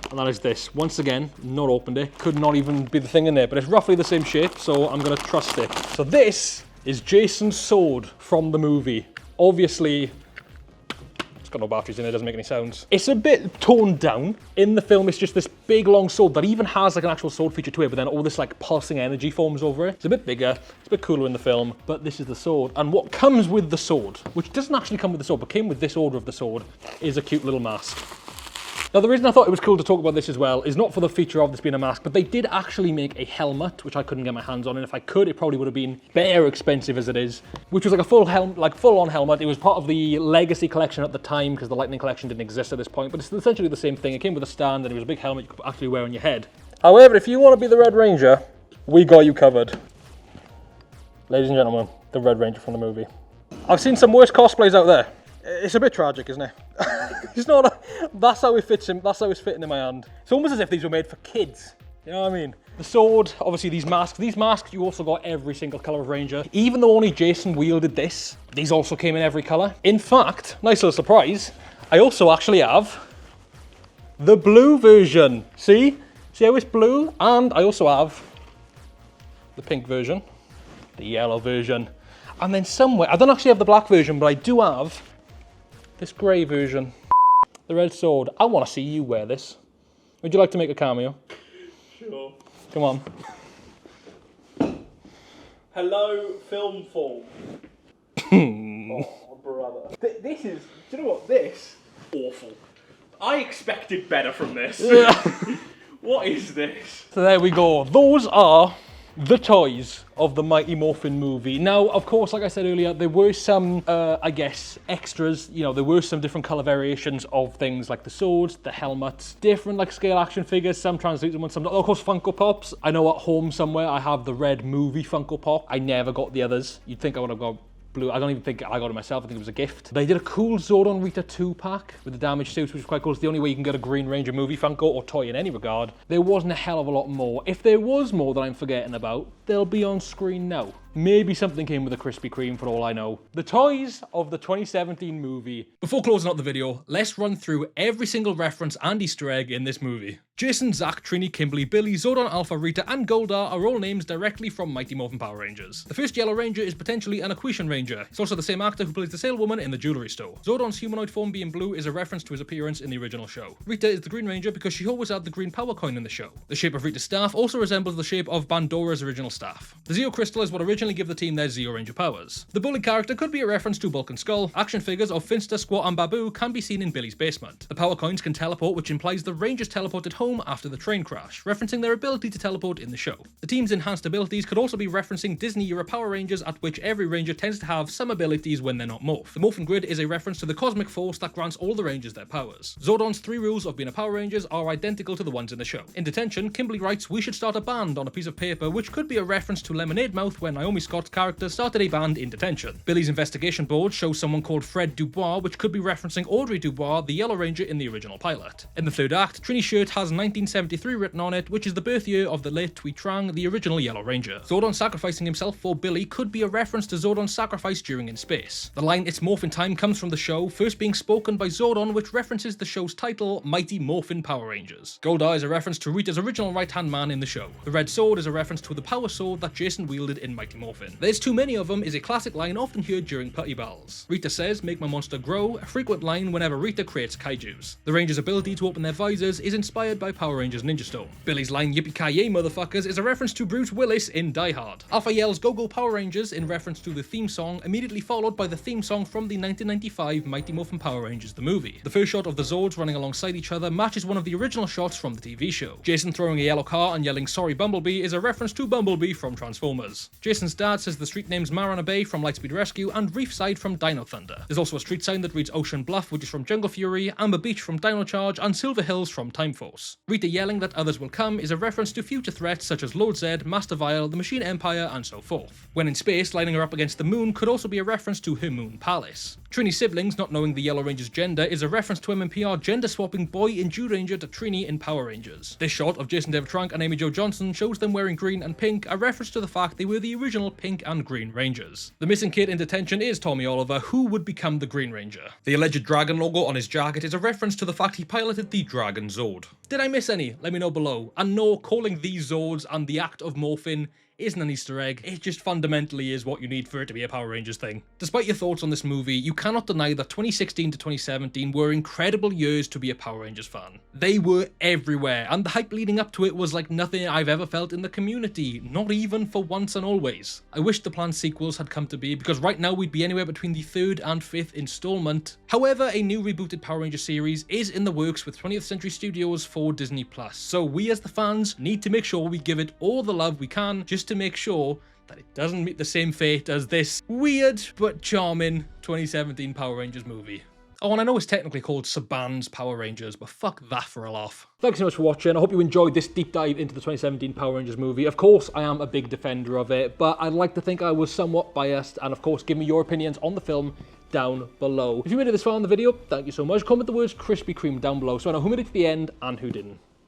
And that is this. Once again, not opened it. Could not even be the thing in there, but it's roughly the same shape, so I'm going to trust it. So this is Jason's sword from the movie. Obviously, it's got no batteries in it, doesn't make any sounds. It's a bit toned down. In the film, it's just this big long sword that even has like an actual sword feature to it, but then all this like pulsing energy forms over it. It's a bit bigger, it's a bit cooler in the film, but this is the sword. And what comes with the sword, which doesn't actually come with the sword, but came with this order of the sword, is a cute little mask. Now, the reason I thought it was cool to talk about this as well is not for the feature of this being a mask, but they did actually make a helmet, which I couldn't get my hands on, and if I could, it probably would have been bare expensive as it is, which was like a full-on helmet. It was part of the Legacy collection at the time, because the Lightning collection didn't exist at this point, but it's essentially the same thing. It came with a stand, and it was a big helmet you could actually wear on your head. However, if you want to be the Red Ranger, we got you covered. Ladies and gentlemen, the Red Ranger from the movie. I've seen some worse cosplays out there. It's a bit tragic, isn't it? It's not. That's how it fits him. That's how it's fitting in my hand. It's almost as if these were made for kids. You know what I mean? The sword, obviously these masks. These masks, you also got every single color of Ranger. Even though only Jason wielded this, these also came in every color. In fact, nice little surprise, I also actually have the blue version. See how it's blue? And I also have the pink version, the yellow version, and then somewhere, I don't actually have the black version, but I do have this grey version, the red sword. I want to see you wear this. Would you like to make a cameo? Sure. Come on. Hello, film form. Oh, brother. This is, do you know what? This, awful. I expected better from this. What is this? So there we go. Those are the toys of the Mighty Morphin movie. Now, of course, like I said earlier, there were some, I guess, extras. You know, there were some different color variations of things like the swords, the helmets, different like scale action figures, some translucent ones, some not. Of course, Funko Pops. I know at home somewhere I have the red movie Funko Pop. I never got the others. You'd think I would have got blue. I don't even think I got it myself. I think it was a gift. They did a cool Zordon Rita 2-pack with the damaged suits, which was quite cool. It's the only way you can get a Green Ranger movie Funko or toy in any regard. There wasn't a hell of a lot more. If there was more that I'm forgetting about, they'll be on screen now. Maybe something came with a Krispy Kreme for all I know. The toys of the 2017 movie. Before closing out the video, let's run through every single reference and Easter egg in this movie. Jason, Zach, Trini, Kimberly, Billy, Zordon, Alpha, Rita, and Goldar are all names directly from Mighty Morphin Power Rangers. The first Yellow Ranger is potentially an Aquitian Ranger. It's also the same actor who plays the saleswoman in the jewelry store. Zordon's humanoid form being blue is a reference to his appearance in the original show. Rita is the Green Ranger because she always had the green power coin in the show. The shape of Rita's staff also resembles the shape of Bandora's original staff. The Zeo Crystal is what originally gave the team their Zeo Ranger powers. The bully character could be a reference to Bulk and Skull. Action figures of Finster, Squat, and Babu can be seen in Billy's basement. The power coins can teleport, which implies the Rangers teleported home after the train crash, referencing their ability to teleport in the show. The team's enhanced abilities could also be referencing Disney-era Power Rangers, at which every Ranger tends to have some abilities when they're not morphed. The Morphin Grid is a reference to the cosmic force that grants all the Rangers their powers. Zordon's 3 rules of being a Power Rangers are identical to the ones in the show. In detention, Kimberly writes, "We should start a band" on a piece of paper, which could be a reference to Lemonade Mouth when Naomi Scott's character started a band in detention. Billy's investigation board shows someone called Fred Dubois, which could be referencing Audrey Dubois, the Yellow Ranger in the original pilot. In the third act, Trini's shirt has 1973 written on it, which is the birth year of the late Twee Trang, the original Yellow Ranger. Zordon sacrificing himself for Billy could be a reference to Zordon's sacrifice during In Space. The line "It's Morphin Time" comes from the show, first being spoken by Zordon, which references the show's title, Mighty Morphin Power Rangers. Goldar is a reference to Rita's original right-hand man in the show. The red sword is a reference to the power sword that Jason wielded in Mighty Morphin. "There's too many of them" is a classic line often heard during putty battles. Rita says, "Make my monster grow," a frequent line whenever Rita creates kaijus. The Rangers' ability to open their visors is inspired by Power Rangers Ninja Storm. Billy's line "Yippee-ki-yay, motherfuckers" is a reference to Bruce Willis in Die Hard. Alpha yells "Go-Go Power Rangers" in reference to the theme song, immediately followed by the theme song from the 1995 Mighty Morphin Power Rangers the movie. The first shot of the Zords running alongside each other matches one of the original shots from the TV show. Jason throwing a yellow car and yelling "Sorry Bumblebee" is a reference to Bumblebee from Transformers. Jason's dad says the street name's Marana Bay from Lightspeed Rescue and Reefside from Dino Thunder. There's also a street sign that reads Ocean Bluff, which is from Jungle Fury, Amber Beach from Dino Charge, and Silver Hills from Time Force. Rita yelling that others will come is a reference to future threats such as Lord Zed, Master Vile, the Machine Empire, and so forth. When in space, lining her up against the moon could also be a reference to her moon palace. Trini's siblings not knowing the Yellow Ranger's gender is a reference to MMPR gender-swapping boy in Ranger to Trini in Power Rangers. This shot of Jason David Frank and Amy Jo Johnson shows them wearing green and pink, a reference to the fact they were the original Pink and Green Rangers. The missing kid in detention is Tommy Oliver, who would become the Green Ranger. The alleged dragon logo on his jacket is a reference to the fact he piloted the Dragon Zord. Did I miss any? Let me know below. And no, calling these Zords and the act of morphing isn't an Easter egg, it just fundamentally is what you need for it to be a Power Rangers thing. Despite your thoughts on this movie, you cannot deny that 2016 to 2017 were incredible years to be a Power Rangers fan. They were everywhere, and the hype leading up to it was like nothing I've ever felt in the community, not even for Once and Always. I wish the planned sequels had come to be, because right now we'd be anywhere between the 3rd and 5th installment. However, a new rebooted Power Rangers series is in the works with 20th Century Studios for Disney+, so we as the fans need to make sure we give it all the love we can, just to make sure that it doesn't meet the same fate as this weird but charming 2017 Power Rangers movie. Oh, and I know it's technically called Saban's Power Rangers, but fuck that for a laugh. Thanks so much for watching. I hope you enjoyed this deep dive into the 2017 Power Rangers movie. Of course, I am a big defender of it, but I'd like to think I was somewhat biased, and of course, give me your opinions on the film down below. If you made it this far in the video, thank you so much. Comment the words Krispy Kreme down below so I know who made it to the end and who didn't.